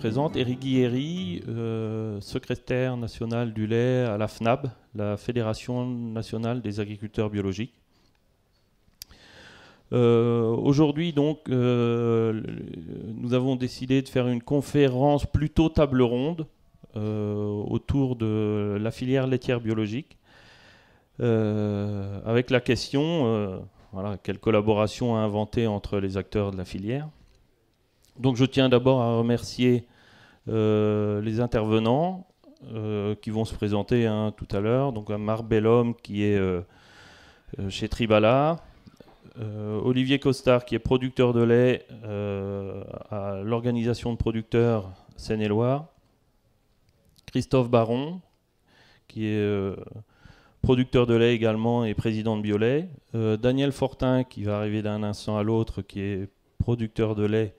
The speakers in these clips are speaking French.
présente, Éric Guilhéry, secrétaire national du lait à la FNAB, la Fédération nationale des agriculteurs biologiques. Aujourd'hui, donc, nous avons décidé de faire une conférence plutôt table ronde autour de la filière laitière biologique, avec la question, voilà, quelle collaboration à inventer entre les acteurs de la filière. Donc je tiens d'abord à remercier les intervenants qui vont se présenter tout à l'heure. Donc Marc Bellhomme qui est chez Tribala, Olivier Costard qui est producteur de lait à l'organisation de producteurs Seine-et-Loire, Christophe Baron qui est producteur de lait également et président de Biolait, Daniel Fortin qui va arriver d'un instant à l'autre qui est producteur de lait.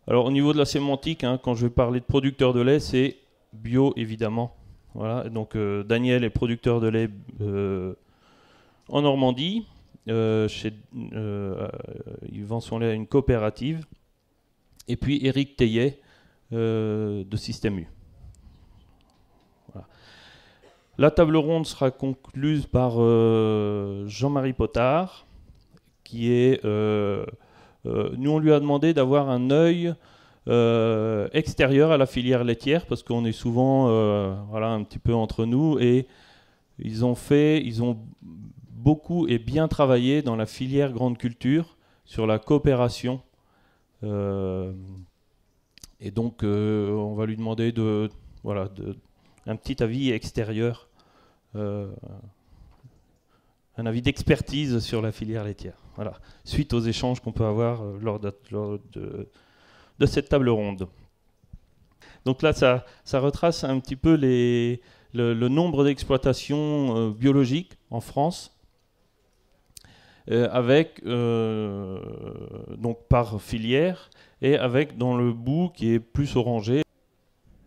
Alors au niveau de la sémantique, quand je vais parler de producteur de lait, c'est bio évidemment. Voilà, donc Daniel est producteur de lait en Normandie. Il vend son lait à une coopérative. Et puis Éric Teillet de Système U. Voilà. La table ronde sera conclue par Jean-Marie Potard, qui est... nous, on lui a demandé d'avoir un œil extérieur à la filière laitière, parce qu'on est souvent voilà, un petit peu entre nous, et ils ont beaucoup et bien travaillé dans la filière grande culture, sur la coopération. Et donc, on va lui demander voilà, un petit avis extérieur, un avis d'expertise sur la filière laitière. Voilà, suite aux échanges qu'on peut avoir lors de cette table ronde. Donc là, ça retrace un petit peu le nombre d'exploitations biologiques en France, avec donc par filière, et avec dans le bout qui est plus orangé,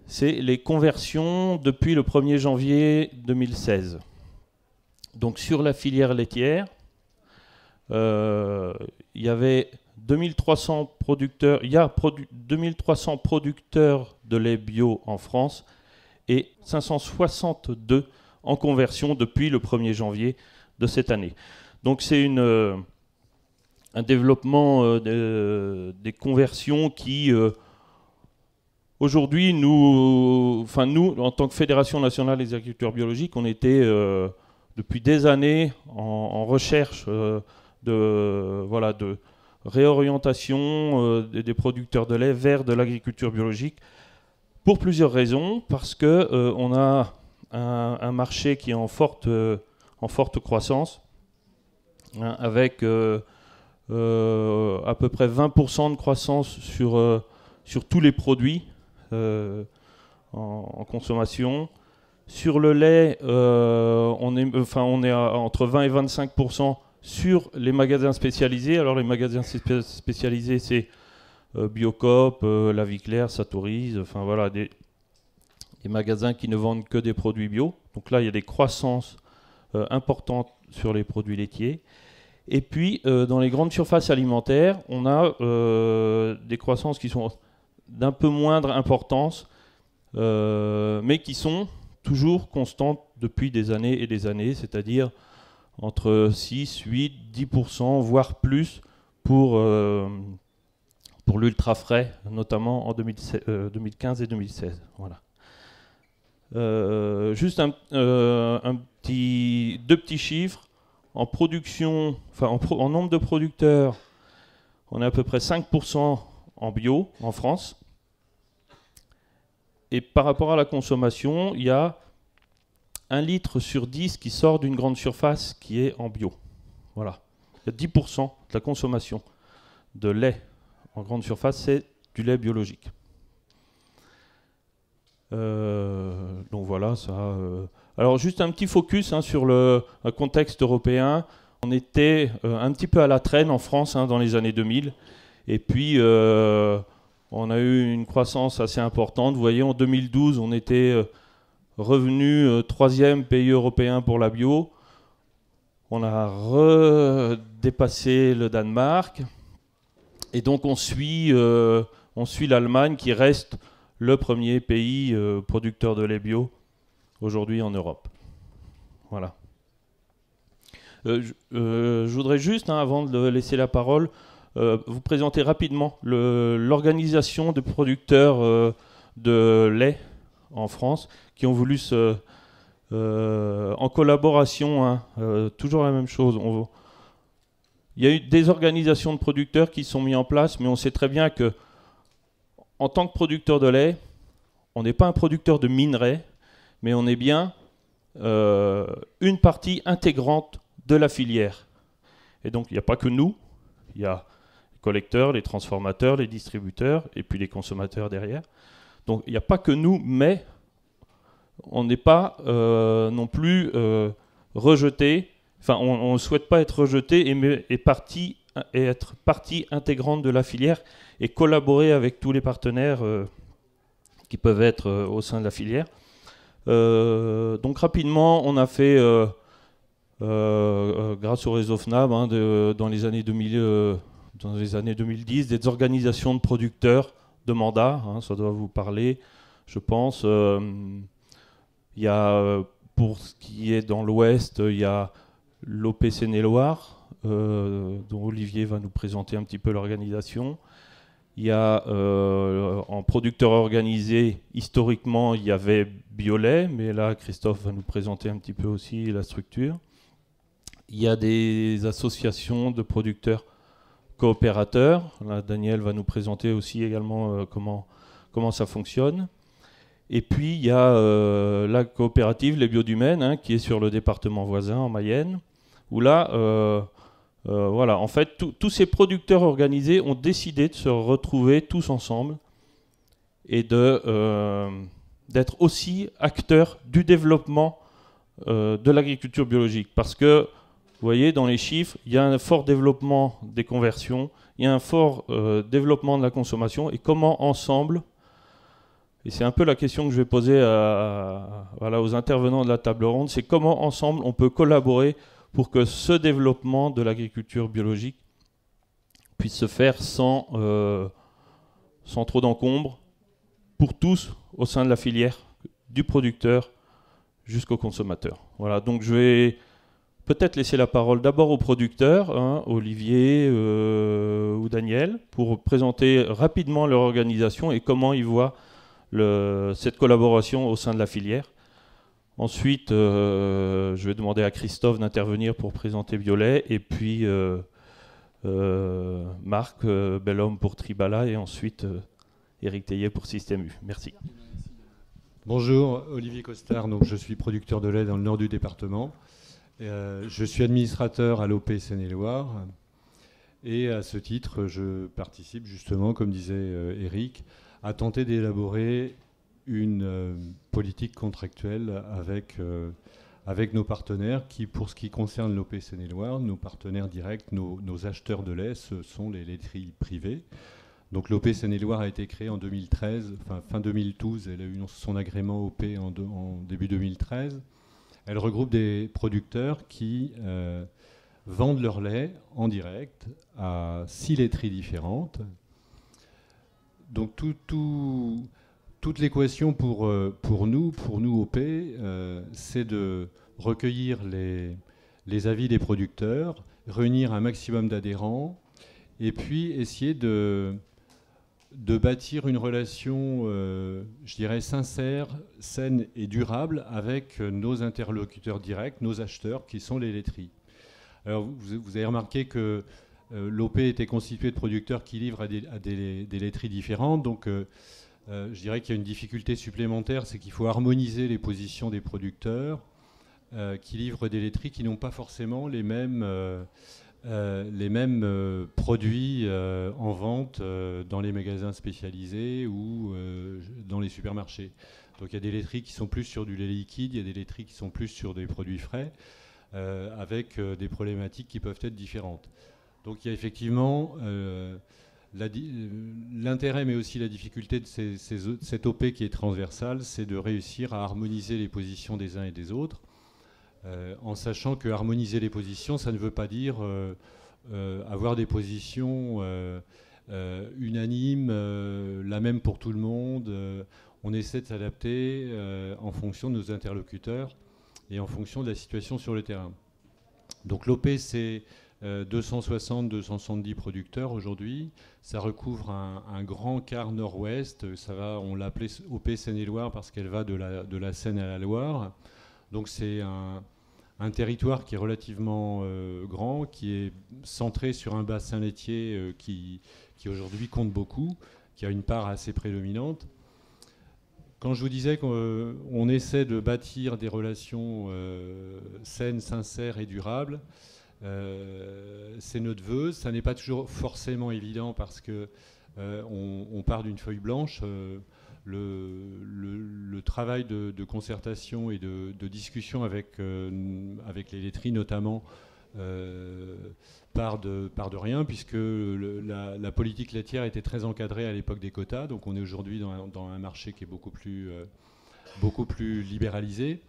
c'est les conversions depuis le 1er janvier 2016. Donc sur la filière laitière, il y avait 2300 producteurs, il y a 2300 producteurs de lait bio en France et 562 en conversion depuis le 1er janvier de cette année. Donc c'est un développement des conversions qui aujourd'hui nous, en tant que Fédération nationale des agriculteurs biologiques, on était depuis des années en recherche de réorientation des producteurs de lait vers de l'agriculture biologique pour plusieurs raisons. Parce que on a un marché qui est en forte croissance, avec à peu près 20% de croissance sur tous les produits en consommation. Sur le lait, on est entre 20 et 25% sur les magasins spécialisés. Alors les magasins spécialisés, c'est Biocoop, La Vie Claire, Satourise, enfin voilà, des magasins qui ne vendent que des produits bio. Donc là, il y a des croissances importantes sur les produits laitiers. Et puis, dans les grandes surfaces alimentaires, on a des croissances qui sont d'un peu moindre importance, mais qui sont toujours constantes depuis des années et des années, c'est-à-dire entre 6, 8, 10%, voire plus pour l'ultra frais, notamment en 2015 et 2016. Voilà. Juste deux petits chiffres. En production, en nombre de producteurs, on est à peu près 5% en bio en France. Et par rapport à la consommation, il y a 1 litre sur 10 qui sort d'une grande surface qui est en bio. Voilà. Il y a 10% de la consommation de lait en grande surface, c'est du lait biologique. Donc voilà, ça... Alors juste un petit focus sur le contexte européen. On était un petit peu à la traîne en France dans les années 2000. Et puis on a eu une croissance assez importante. Vous voyez, en 2012, on était revenu 3e pays européen pour la bio. On a redépassé le Danemark. Et donc on suit l'Allemagne qui reste le premier pays producteur de lait bio aujourd'hui en Europe. Voilà. Je voudrais juste, avant de laisser la parole, vous présenter rapidement l'organisation de producteurs de lait en France qui ont voulu en collaboration, toujours la même chose. Il y a eu des organisations de producteurs qui sont mises en place, mais on sait très bien que en tant que producteur de lait, on n'est pas un producteur de minerais, mais on est bien une partie intégrante de la filière. Et donc, il n'y a pas que nous, il y a les collecteurs, les transformateurs, les distributeurs, et puis les consommateurs derrière. Donc, il n'y a pas que nous, mais on n'est pas non plus rejeté. Enfin, on ne souhaite pas être rejeté et être partie intégrante de la filière et collaborer avec tous les partenaires qui peuvent être au sein de la filière. Donc rapidement, on a fait, grâce au réseau FNAB, dans les années 2010, des organisations de producteurs de mandats. Ça doit vous parler, je pense. Il y a, pour ce qui est dans l'Ouest, il y a l'OP Seine-et-Loire, dont Olivier va nous présenter un petit peu l'organisation. Il y a, en producteur organisé, historiquement, il y avait Biolay, mais là, Christophe va nous présenter un petit peu aussi la structure. Il y a des associations de producteurs coopérateurs. Là, Daniel va nous présenter aussi également comment ça fonctionne. Et puis, il y a la coopérative Les Biodumènes, qui est sur le département voisin, en Mayenne, où là, voilà, en fait, tous ces producteurs organisés ont décidé de se retrouver tous ensemble et d'être aussi acteurs du développement de l'agriculture biologique. Parce que, vous voyez, dans les chiffres, il y a un fort développement des conversions, il y a un fort développement de la consommation, et comment ensemble, et c'est un peu la question que je vais poser voilà, aux intervenants de la table ronde, c'est comment ensemble on peut collaborer pour que ce développement de l'agriculture biologique puisse se faire sans trop d'encombre pour tous au sein de la filière, du producteur jusqu'au consommateur. Voilà, donc je vais peut-être laisser la parole d'abord aux producteurs, Olivier ou Daniel, pour présenter rapidement leur organisation et comment ils voient cette collaboration au sein de la filière. Ensuite, je vais demander à Christophe d'intervenir pour présenter Biolay, et puis Marc Bellhomme pour Tribala, et ensuite Éric Tellier pour Système U. Merci. Bonjour, Olivier Costard, donc je suis producteur de lait dans le nord du département. Je suis administrateur à l'OP Seine-et-Loire, et à ce titre, je participe justement, comme disait Éric, à tenter d'élaborer une politique contractuelle avec nos partenaires qui, pour ce qui concerne l'OP Seine-et-Loire, nos partenaires directs, nos acheteurs de lait, ce sont les laiteries privées. Donc l'OP Seine-et-Loire a été créée en 2013, fin 2012, elle a eu son agrément OP en début 2013. Elle regroupe des producteurs qui vendent leur lait en direct à 6 laiteries différentes. Donc toute l'équation pour nous OP, c'est de recueillir les avis des producteurs, réunir un maximum d'adhérents, et puis essayer de bâtir une relation, je dirais, sincère, saine et durable avec nos interlocuteurs directs, nos acheteurs, qui sont les laiteries. Alors, vous avez remarqué que l'OP était constitué de producteurs qui livrent à des laiteries différentes. Donc, je dirais qu'il y a une difficulté supplémentaire, c'est qu'il faut harmoniser les positions des producteurs qui livrent des laiteries qui n'ont pas forcément les mêmes produits en vente dans les magasins spécialisés ou dans les supermarchés. Donc il y a des laiteries qui sont plus sur du lait liquide, il y a des laiteries qui sont plus sur des produits frais, avec des problématiques qui peuvent être différentes. Donc il y a effectivement l'intérêt, mais aussi la difficulté de cette OP qui est transversale, c'est de réussir à harmoniser les positions des uns et des autres. En sachant que harmoniser les positions, ça ne veut pas dire avoir des positions unanime, la même pour tout le monde. On essaie de s'adapter en fonction de nos interlocuteurs et en fonction de la situation sur le terrain. Donc l'OP, c'est 260-270 producteurs aujourd'hui. Ça recouvre un grand quart nord-ouest. On l'a appelé OP Seine-et-Loire parce qu'elle va de la Seine à la Loire. Donc c'est un territoire qui est relativement grand, qui est centré sur un bassin laitier qui aujourd'hui compte beaucoup, qui a une part assez prédominante. Quand je vous disais qu'on essaie de bâtir des relations saines, sincères et durables, c'est notre vœu. Ça n'est pas toujours forcément évident parce que on part d'une feuille blanche. Le travail de concertation et de discussion avec les laiteries notamment part de rien, puisque la politique laitière était très encadrée à l'époque des quotas. Donc on est aujourd'hui dans un marché qui est beaucoup plus libéralisé.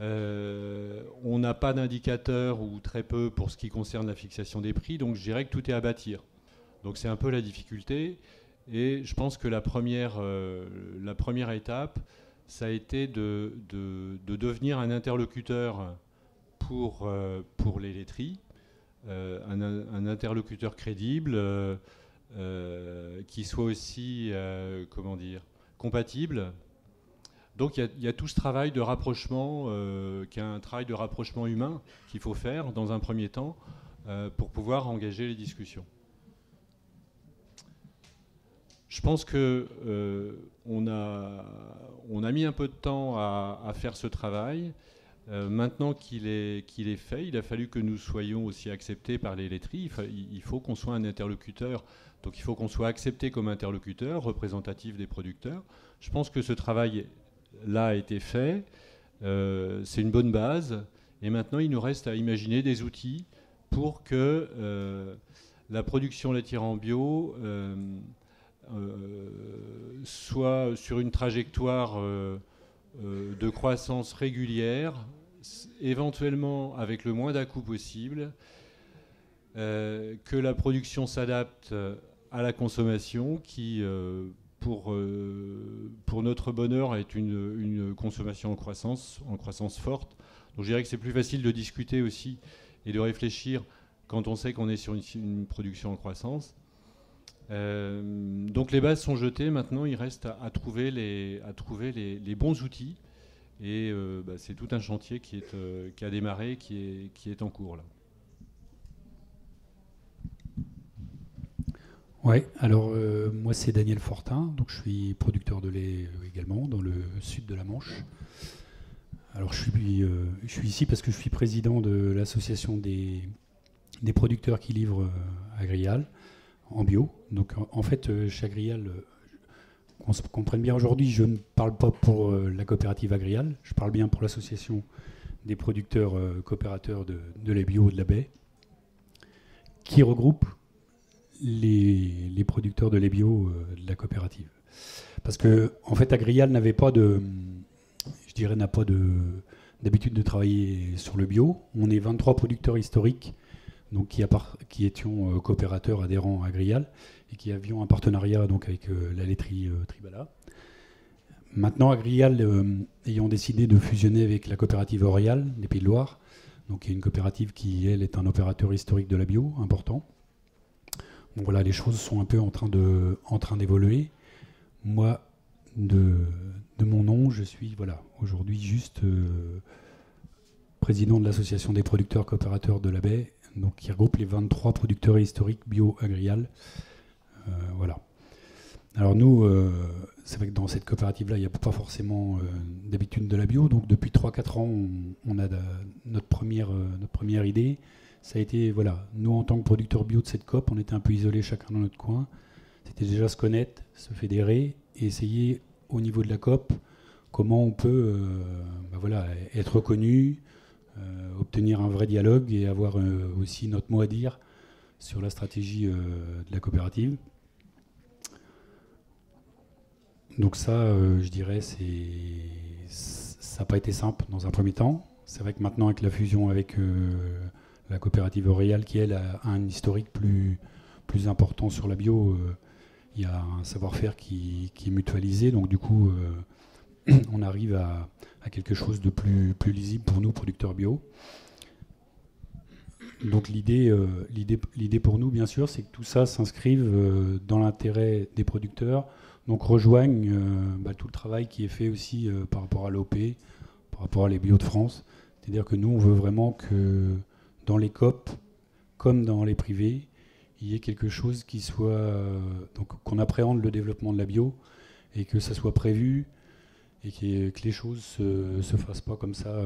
On n'a pas d'indicateur ou très peu pour ce qui concerne la fixation des prix, donc je dirais que tout est à bâtir. Donc c'est un peu la difficulté. Et je pense que la première étape, ça a été de devenir un interlocuteur pour les laiteries, un interlocuteur crédible, qui soit aussi, compatible. Donc il y a tout ce travail de rapprochement, qui est un travail de rapprochement humain qu'il faut faire dans un premier temps pour pouvoir engager les discussions. Je pense qu'on a mis un peu de temps à faire ce travail. Maintenant qu'il est fait, il a fallu que nous soyons aussi acceptés par les laiteries. Il faut qu'on soit un interlocuteur. Donc il faut qu'on soit accepté comme interlocuteur, représentatif des producteurs. Je pense que ce travail-là a été fait. C'est une bonne base. Et maintenant, il nous reste à imaginer des outils pour que la production laitière en bio soit sur une trajectoire de croissance régulière, éventuellement avec le moins d'à-coups possible, que la production s'adapte à la consommation qui, pour notre bonheur, est une consommation en croissance forte. Donc je dirais que c'est plus facile de discuter aussi et de réfléchir quand on sait qu'on est sur une production en croissance. Donc les bases sont jetées, maintenant il reste à trouver les bons outils et c'est tout un chantier qui a démarré, qui est en cours là. Ouais, alors moi c'est Daniel Fortin, donc je suis producteur de lait également dans le sud de la Manche. Alors je suis ici parce que je suis président de l'association des producteurs qui livrent à Grial en bio. Donc en fait, chez Agrial, qu'on se comprenne bien aujourd'hui, je ne parle pas pour la coopérative Agrial, je parle bien pour l'association des producteurs coopérateurs de lait bio de la baie, qui regroupe les producteurs de lait bio de la coopérative. Parce que en fait, Agrial n'a pas d'habitude de travailler sur le bio. On est 23 producteurs historiques, donc qui étions coopérateurs adhérents à Agrial et qui avions un partenariat donc avec la laiterie Tribala. Maintenant, Agrial ayant décidé de fusionner avec la coopérative Orial des Pays de Loire, donc il y a une coopérative qui, elle, est un opérateur historique de la bio important. Donc voilà, les choses sont un peu en train d'évoluer. Moi, de mon nom, je suis aujourd'hui juste président de l'association des producteurs coopérateurs de la baie, donc qui regroupe les 23 producteurs historiques bio Agrial. Voilà. Alors nous, c'est vrai que dans cette coopérative-là, il n'y a pas forcément d'habitude de la bio. Donc depuis 3-4 ans, on a notre première idée. Ça a été, nous en tant que producteurs bio de cette COP, on était un peu isolés chacun dans notre coin. C'était déjà se connaître, se fédérer et essayer au niveau de la COP comment on peut être reconnu, obtenir un vrai dialogue et avoir aussi notre mot à dire sur la stratégie de la coopérative. Donc ça, je dirais, ça n'a pas été simple dans un premier temps. C'est vrai que maintenant, avec la fusion avec la coopérative Orial, qui elle a un historique plus plus important sur la bio, il y a un savoir-faire qui est mutualisé, donc du coup on arrive à quelque chose de plus lisible pour nous, producteurs bio. Donc l'idée pour nous, bien sûr, c'est que tout ça s'inscrive dans l'intérêt des producteurs, donc rejoignent tout le travail qui est fait aussi par rapport à l'OP, par rapport à les Bio de France. C'est-à-dire que nous, on veut vraiment que dans les COP, comme dans les privés, il y ait quelque chose qui soit... donc qu'on appréhende le développement de la bio et que ça soit prévu et que les choses ne se fassent pas comme ça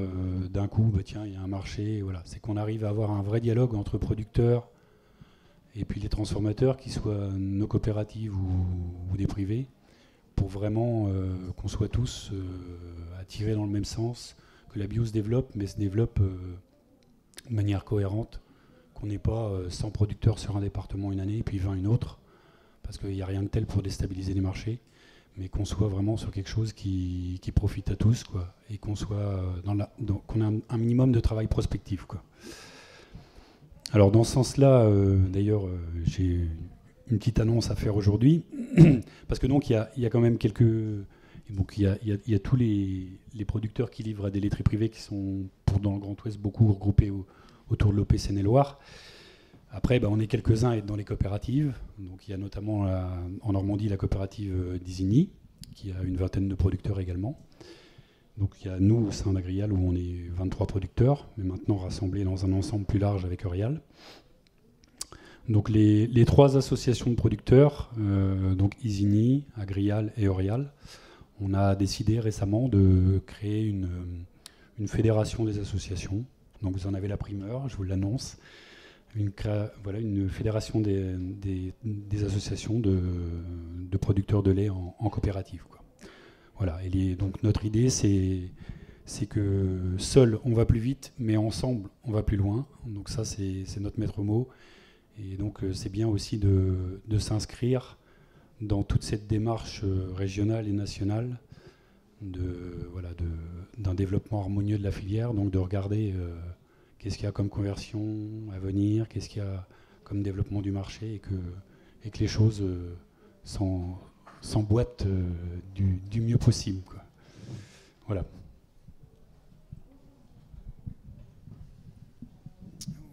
d'un coup, tiens, il y a un marché. Voilà. C'est qu'on arrive à avoir un vrai dialogue entre producteurs et puis les transformateurs, qui soient nos coopératives ou des privés, pour vraiment qu'on soit tous attirés dans le même sens, que la bio se développe, mais se développe de manière cohérente, qu'on n'ait pas 100 producteurs sur un département une année et puis 20 une autre, parce qu'il n'y a rien de tel pour déstabiliser les marchés, mais qu'on soit vraiment sur quelque chose qui profite à tous, quoi, et qu'on soit qu'on ait un minimum de travail prospectif, quoi. Alors dans ce sens-là, d'ailleurs, j'ai une petite annonce à faire aujourd'hui, parce que donc il y a quand même quelques... Donc il y a tous les producteurs qui livrent à des laiteries privées qui sont, dans le Grand Ouest, beaucoup regroupés autour de l'OP Seine-et-Loire. Après, on est quelques-uns à être dans les coopératives. Donc il y a notamment en Normandie la coopérative d'Isigny, qui a une vingtaine de producteurs également. Donc il y a nous au sein d'Agrial où on est 23 producteurs, mais maintenant rassemblés dans un ensemble plus large avec Eurial. Donc les trois associations de producteurs, donc Isigny, Agrial et Eurial, on a décidé récemment de créer une fédération des associations. Donc vous en avez la primeur, je vous l'annonce. Une fédération des associations de producteurs de lait en coopérative, quoi. Voilà. Et donc notre idée, c'est que seul on va plus vite, mais ensemble on va plus loin. Donc ça, c'est notre maître mot. Et donc c'est bien aussi de s'inscrire dans toute cette démarche régionale et nationale d'un développement harmonieux de la filière, donc de regarder qu'est-ce qu'il y a comme conversion à venir, qu'est-ce qu'il y a comme développement du marché, et que les choses s'emboîtent du mieux possible, quoi. Voilà.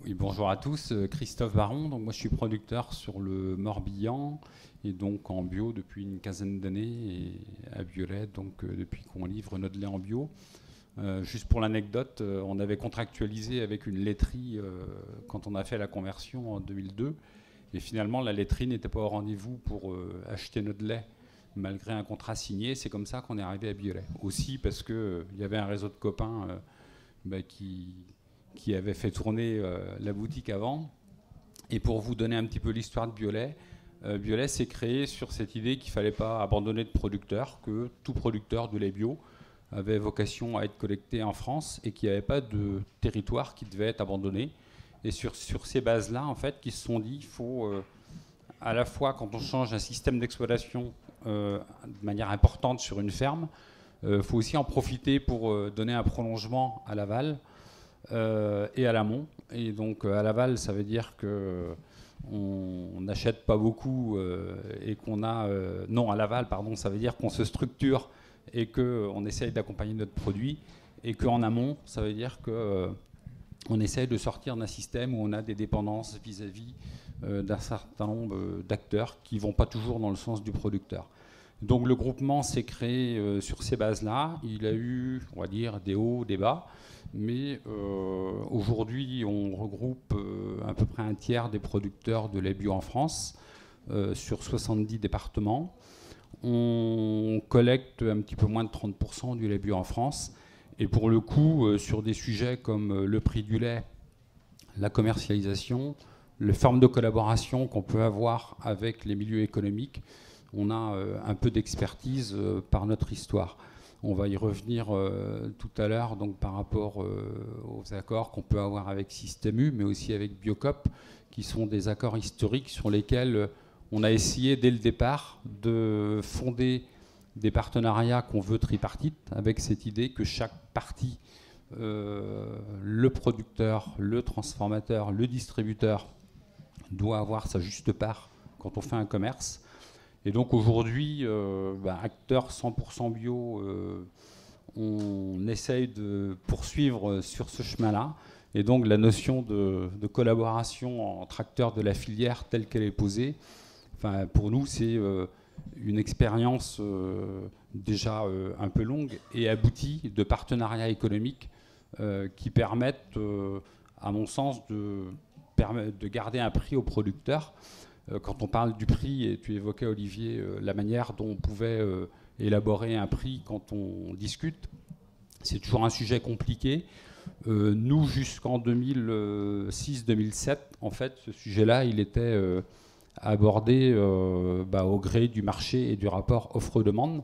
Oui, bonjour à tous, Christophe Baron. Donc moi je suis producteur sur le Morbihan et donc en bio depuis une quinzaine d'années, et à Biolay donc depuis qu'on livre notre lait en bio. Juste pour l'anecdote, on avait contractualisé avec une laiterie quand on a fait la conversion en 2002, et finalement la laiterie n'était pas au rendez-vous pour acheter notre lait malgré un contrat signé. C'est comme ça qu'on est arrivé à Biolay. Aussi parce qu'il y avait un réseau de copains qui avait fait tourner la boutique avant. Et pour vous donner un petit peu l'histoire de Biolay, Biolay s'est créé sur cette idée qu'il ne fallait pas abandonner de producteurs, que tout producteur de lait bio avait vocation à être collecté en France et qu'il n'y avait pas de territoire qui devait être abandonné. Et sur ces bases-là, en fait, qu'ils se sont dit, il faut à la fois, quand on change un système d'exploitation de manière importante sur une ferme, il faut aussi en profiter pour donner un prolongement à l'aval et à l'amont. Et donc à l'aval, ça veut dire que on n'achète pas beaucoup et qu'on a... non, à l'aval, pardon, ça veut dire qu'on se structure et qu'on essaye d'accompagner notre produit, et qu'en amont, ça veut dire qu'on essaye de sortir d'un système où on a des dépendances vis-à-vis d'un certain nombre d'acteurs qui ne vont pas toujours dans le sens du producteur. Donc le groupement s'est créé sur ces bases-là. Il a eu, on va dire, des hauts, des bas, mais aujourd'hui, on regroupe à peu près un tiers des producteurs de lait bio en France, sur 70 départements. On collecte un petit peu moins de 30% du lait bio en France. Et pour le coup, sur des sujets comme le prix du lait, la commercialisation, les formes de collaboration qu'on peut avoir avec les milieux économiques, on a un peu d'expertise par notre histoire. On va y revenir tout à l'heure, donc par rapport aux accords qu'on peut avoir avec Système U, mais aussi avec Biocop, qui sont des accords historiques sur lesquels on a essayé dès le départ de fonder des partenariats qu'on veut tripartites, avec cette idée que chaque partie, le producteur, le transformateur, le distributeur, doit avoir sa juste part quand on fait un commerce. Et donc aujourd'hui, acteur 100% bio, on essaye de poursuivre sur ce chemin-là. Et donc la notion de collaboration entre acteurs de la filière telle qu'elle est posée, pour nous, c'est une expérience déjà un peu longue et aboutie de partenariats économiques qui permettent, à mon sens, de garder un prix aux producteurs. Quand on parle du prix, et tu évoquais, Olivier, la manière dont on pouvait élaborer un prix quand on discute, c'est toujours un sujet compliqué. Nous, jusqu'en 2006-2007, en fait, ce sujet-là, il était abordé au gré du marché et du rapport offre-demande.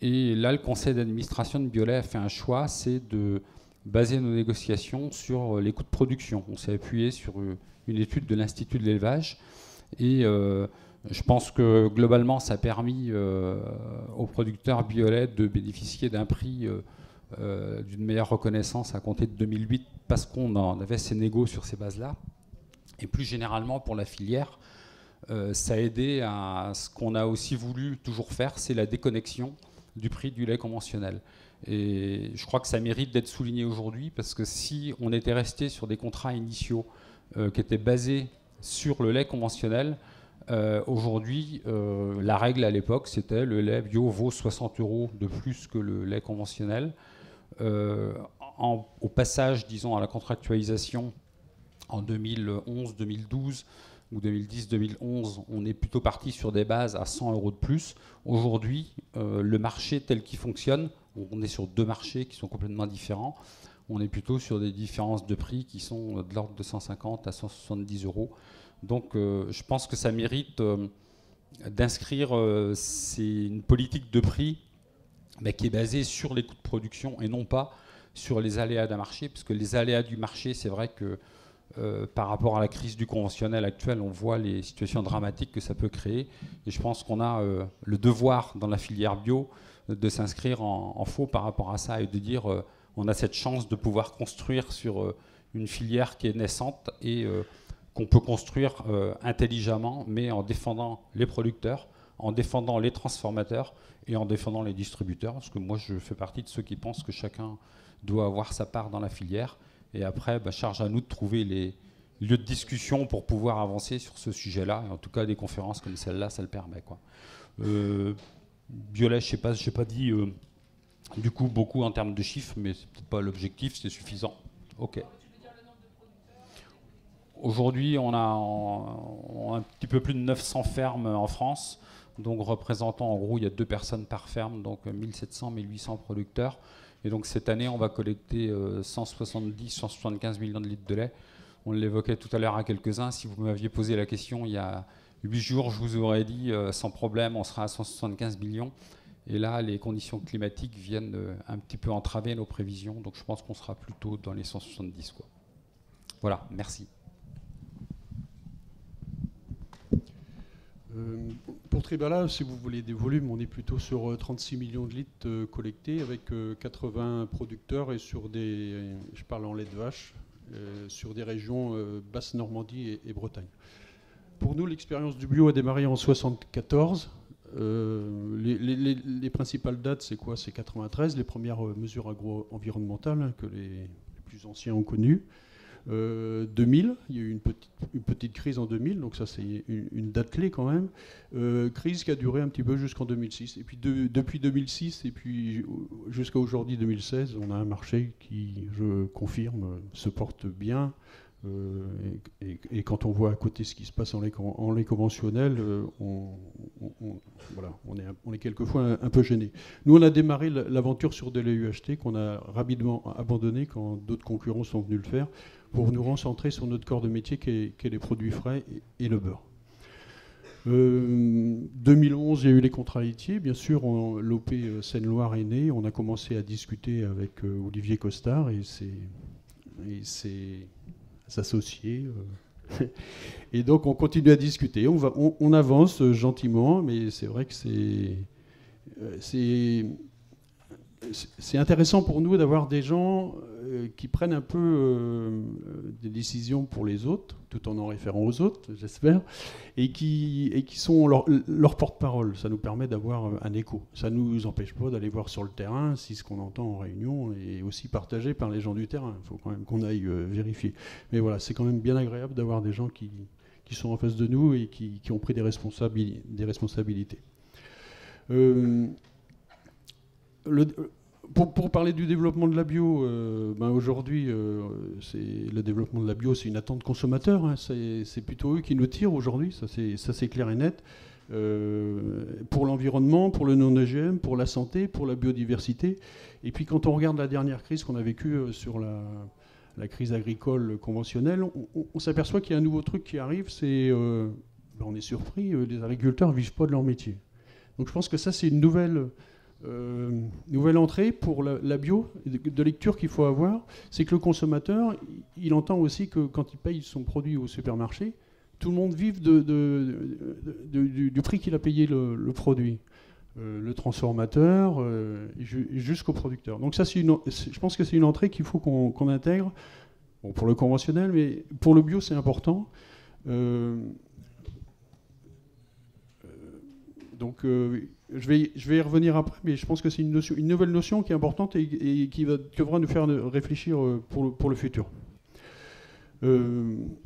Et là, le conseil d'administration de Biolay a fait un choix, c'est de baser nos négociations sur les coûts de production. On s'est appuyé sur une étude de l'Institut de l'élevage. Et je pense que globalement, ça a permis aux producteurs Biolay de bénéficier d'un prix d'une meilleure reconnaissance à compter de 2008 parce qu'on avait ces négos sur ces bases-là. Et plus généralement pour la filière, ça a aidé à ce qu'on a aussi voulu toujours faire, c'est la déconnexion du prix du lait conventionnel. Et je crois que ça mérite d'être souligné aujourd'hui parce que si on était resté sur des contrats initiaux qui étaient basés sur le lait conventionnel, aujourd'hui, la règle à l'époque, c'était le lait bio vaut 60 € de plus que le lait conventionnel. Au passage, disons, à la contractualisation en 2011, 2012 ou 2010, 2011, on est plutôt parti sur des bases à 100 € de plus. Aujourd'hui, le marché tel qu'il fonctionne, on est sur deux marchés qui sont complètement différents. On est plutôt sur des différences de prix qui sont de l'ordre de 150 à 170 €. Donc je pense que ça mérite d'inscrire c'est une politique de prix mais qui est basée sur les coûts de production et non pas sur les aléas d'un marché, parce que les aléas du marché, c'est vrai que par rapport à la crise du conventionnel actuel, on voit les situations dramatiques que ça peut créer. Et je pense qu'on a le devoir dans la filière bio de s'inscrire en faux par rapport à ça et de dire on a cette chance de pouvoir construire sur une filière qui est naissante et qu'on peut construire intelligemment, mais en défendant les producteurs, en défendant les transformateurs et en défendant les distributeurs. Parce que moi, je fais partie de ceux qui pensent que chacun doit avoir sa part dans la filière. Et après, charge à nous de trouver les lieux de discussion pour pouvoir avancer sur ce sujet-là. Et en tout cas, des conférences comme celle-là, ça le permet, quoi. Biolay, je n'ai pas dit du coup beaucoup en termes de chiffres, mais c'est peut-être pas l'objectif, c'est suffisant. Ok. Aujourd'hui, on a un petit peu plus de 900 fermes en France, donc représentant en gros, il y a 2 personnes par ferme, donc 1700, 1800 producteurs. Et donc cette année, on va collecter 170-175 millions de litres de lait. On l'évoquait tout à l'heure à quelques-uns. Si vous m'aviez posé la question il y a 8 jours, je vous aurais dit sans problème, on sera à 175 millions. Et là, les conditions climatiques viennent un petit peu entraver nos prévisions. Donc je pense qu'on sera plutôt dans les 170, quoi. Voilà, merci. Pour Tribala, si vous voulez des volumes, on est plutôt sur 36 millions de litres collectés avec 80 producteurs et sur des, je parle en lait de vache, sur des régions Basse-Normandie et Bretagne. Pour nous, l'expérience du bio a démarré en 1974. Les principales dates, c'est quoi? C'est 93, les premières mesures agro-environnementales que les plus anciens ont connues. 2000, il y a eu une petite crise en 2000, donc ça c'est une date clé quand même. Crise qui a duré un petit peu jusqu'en 2006. Et puis depuis 2006 et puis jusqu'à aujourd'hui 2016, on a un marché qui, je confirme, se porte bien. Et quand on voit à côté ce qui se passe en lait conventionnel, voilà, on est quelquefois un peu gêné. Nous, on a démarré l'aventure sur des laits UHT qu'on a rapidement abandonné quand d'autres concurrents sont venus le faire, pour nous recentrer sur notre corps de métier qui est les produits frais et le beurre. 2011, il y a eu les contrats laitiers. Bien sûr, l'OP Seine-Loire est né. On a commencé à discuter avec Olivier Costard et ses associés. Et donc, on continue à discuter. On avance gentiment, mais c'est vrai que c'est intéressant pour nous d'avoir des gens qui prennent un peu des décisions pour les autres, tout en référant aux autres, j'espère, et qui sont leur porte-parole. Ça nous permet d'avoir un écho. Ça ne nous empêche pas d'aller voir sur le terrain si ce qu'on entend en réunion est aussi partagé par les gens du terrain. Il faut quand même qu'on aille vérifier. Mais voilà, c'est quand même bien agréable d'avoir des gens qui sont en face de nous et qui ont pris des responsabilités. Pour parler du développement de la bio, aujourd'hui, le développement de la bio, c'est une attente consommateur. Hein, c'est plutôt eux qui nous tirent aujourd'hui, ça c'est clair et net. Pour l'environnement, pour le non-OGM, pour la santé, pour la biodiversité. Et puis quand on regarde la dernière crise qu'on a vécue sur la crise agricole conventionnelle, on s'aperçoit qu'il y a un nouveau truc qui arrive, on est surpris, les agriculteurs ne vivent pas de leur métier. Donc je pense que ça c'est une nouvelle entrée pour la bio, de lecture qu'il faut avoir, c'est que le consommateur, il entend aussi que quand il paye son produit au supermarché, tout le monde vive du prix qu'il a payé le produit. Le transformateur jusqu'au producteur. Donc ça, je pense que c'est une entrée qu'il faut qu'on intègre, bon, pour le conventionnel, mais pour le bio, c'est important. Donc je vais y revenir après, mais je pense que c'est une nouvelle notion qui est importante et qui devra nous faire réfléchir pour le futur.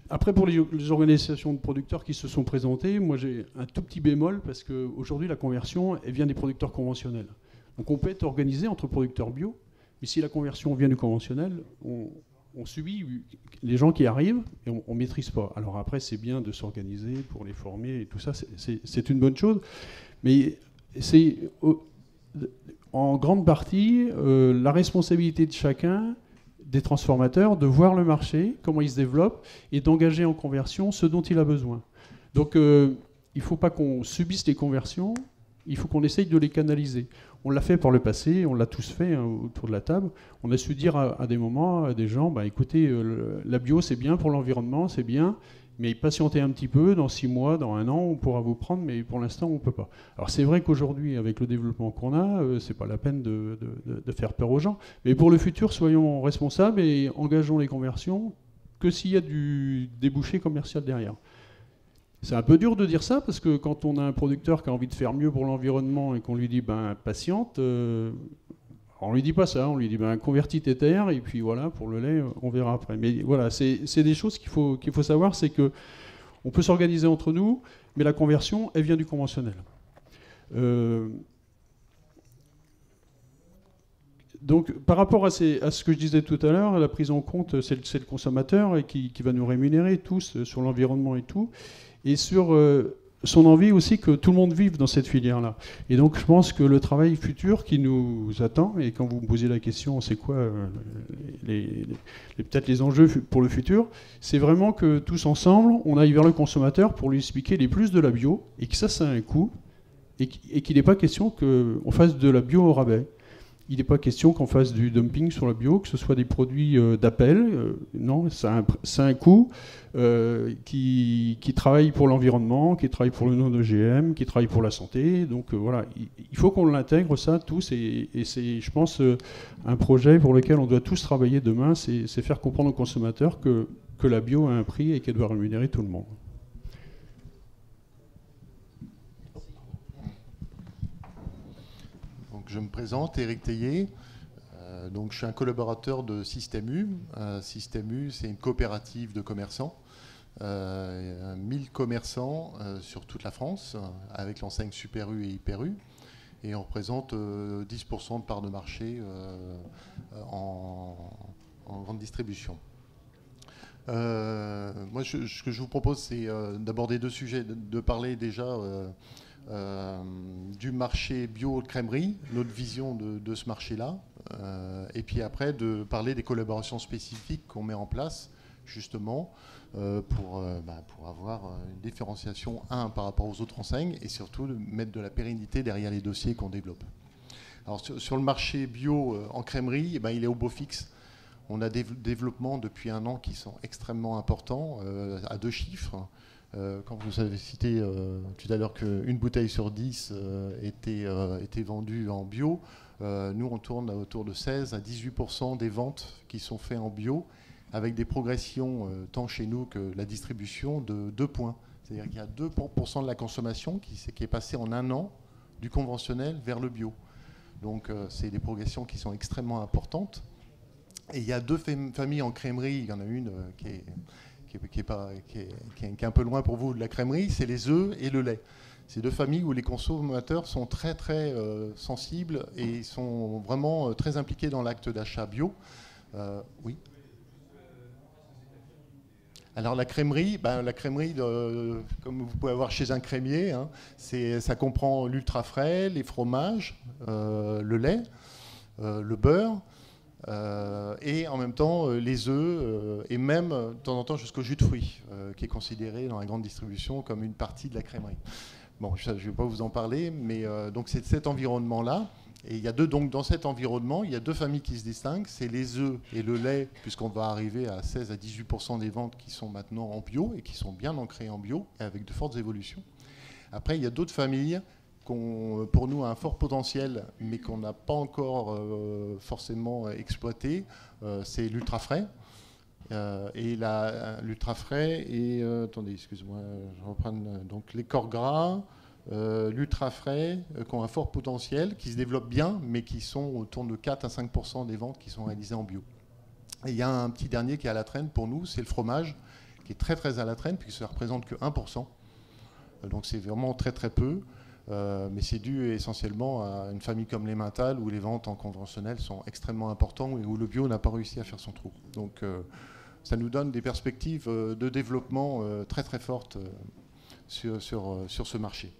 Après, pour les organisations de producteurs qui se sont présentées, moi j'ai un tout petit bémol parce qu'aujourd'hui la conversion elle vient des producteurs conventionnels. Donc on peut être organisé entre producteurs bio, mais si la conversion vient du conventionnel, on subit les gens qui arrivent et on ne maîtrise pas. Alors après c'est bien de s'organiser pour les former et tout ça, c'est une bonne chose, mais c'est en grande partie la responsabilité de chacun des transformateurs, de voir le marché, comment il se développe, et d'engager en conversion ce dont il a besoin. Donc il ne faut pas qu'on subisse les conversions, il faut qu'on essaye de les canaliser. On l'a fait par le passé, on l'a tous fait hein, autour de la table. On a su dire à des moments à des gens, écoutez, la bio c'est bien pour l'environnement, c'est bien, mais patientez un petit peu, dans 6 mois, dans 1 an, on pourra vous prendre, mais pour l'instant, on ne peut pas. Alors c'est vrai qu'aujourd'hui, avec le développement qu'on a, c'est pas la peine de faire peur aux gens. Mais pour le futur, soyons responsables et engageons les conversions que s'il y a du débouché commercial derrière. C'est un peu dur de dire ça, parce que quand on a un producteur qui a envie de faire mieux pour l'environnement et qu'on lui dit, patiente, on lui dit pas ça, on lui dit convertis tes terres et puis voilà, pour le lait, on verra après. Mais voilà, c'est des choses qu'il faut savoir, c'est que on peut s'organiser entre nous, mais la conversion, elle vient du conventionnel. Donc par rapport à ce que je disais tout à l'heure, la prise en compte, c'est le consommateur et qui va nous rémunérer tous sur l'environnement et tout, et sur son envie aussi que tout le monde vive dans cette filière-là. Et donc je pense que le travail futur qui nous attend, et quand vous me posez la question, c'est quoi peut-être les enjeux pour le futur, c'est vraiment que tous ensemble, on aille vers le consommateur pour lui expliquer les plus de la bio, et que ça a un coût, et qu'il n'est pas question qu'on fasse de la bio au rabais. Il n'est pas question qu'on fasse du dumping sur la bio, que ce soit des produits d'appel. Non, ça a un coût qui travaille pour l'environnement, qui travaille pour le non-OGM, qui travaille pour la santé. Donc voilà, il faut qu'on l'intègre ça tous. Et c'est, je pense, un projet pour lequel on doit tous travailler demain, c'est faire comprendre aux consommateurs que la bio a un prix et qu'elle doit rémunérer tout le monde. Je me présente, Éric Théier. Donc, je suis un collaborateur de Système U. Système U, c'est une coopérative de commerçants. 1000 commerçants sur toute la France, avec l'enseigne Super U et Hyper U. Et on représente 10% de part de marché en grande distribution. Moi, ce que je vous propose, c'est d'aborder 2 sujets. De parler déjà... du marché bio-crèmerie, notre vision de ce marché-là, et puis après de parler des collaborations spécifiques qu'on met en place justement pour avoir une différenciation par rapport aux autres enseignes et surtout de mettre de la pérennité derrière les dossiers qu'on développe. Alors sur le marché bio en crèmerie, il est au beau fixe. On a des développements depuis 1 an qui sont extrêmement importants, à 2 chiffres. Quand vous avez cité tout à l'heure qu'une bouteille sur 10 était vendue en bio, Nous, on tourne autour de 16 à 18% des ventes qui sont faites en bio, avec des progressions, tant chez nous que la distribution, de 2 points. C'est-à-dire qu'il y a 2% de la consommation qui est passée en un an du conventionnel vers le bio. Donc, c'est des progressions qui sont extrêmement importantes. Et il y a 2 familles en crèmerie. Il y en a une qui est un peu loin pour vous de la crèmerie, c'est les œufs et le lait. C'est 2 familles où les consommateurs sont très très sensibles et sont vraiment très impliqués dans l'acte d'achat bio. Oui. Alors la crèmerie, comme vous pouvez avoir chez un crémier, hein, ça comprend l'ultra frais, les fromages, le lait, le beurre. Et en même temps les œufs et même de temps en temps jusqu'au jus de fruits qui est considéré dans la grande distribution comme une partie de la crèmerie. Bon, je ne vais pas vous en parler, mais donc c'est cet environnement-là. Et il y a donc dans cet environnement, il y a 2 familles qui se distinguent, c'est les œufs et le lait, puisqu'on va arriver à 16 à 18% des ventes qui sont maintenant en bio et qui sont bien ancrées en bio et avec de fortes évolutions. Après, il y a d'autres familles pour nous, a un fort potentiel, mais qu'on n'a pas encore forcément exploité, c'est l'ultra frais. Et l'ultra frais et attendez, excusez-moi, je reprends donc les corps gras, l'ultra frais qui ont un fort potentiel, qui se développent bien, mais qui sont autour de 4 à 5% des ventes qui sont réalisées en bio. Et il y a un petit dernier qui est à la traîne pour nous, c'est le fromage, qui est très très à la traîne, puisque ça ne représente que 1%. Donc c'est vraiment très très peu. Mais c'est dû essentiellement à une famille comme les Mental où les ventes en conventionnel sont extrêmement importantes et où le bio n'a pas réussi à faire son trou. Donc ça nous donne des perspectives de développement très très fortes sur ce marché.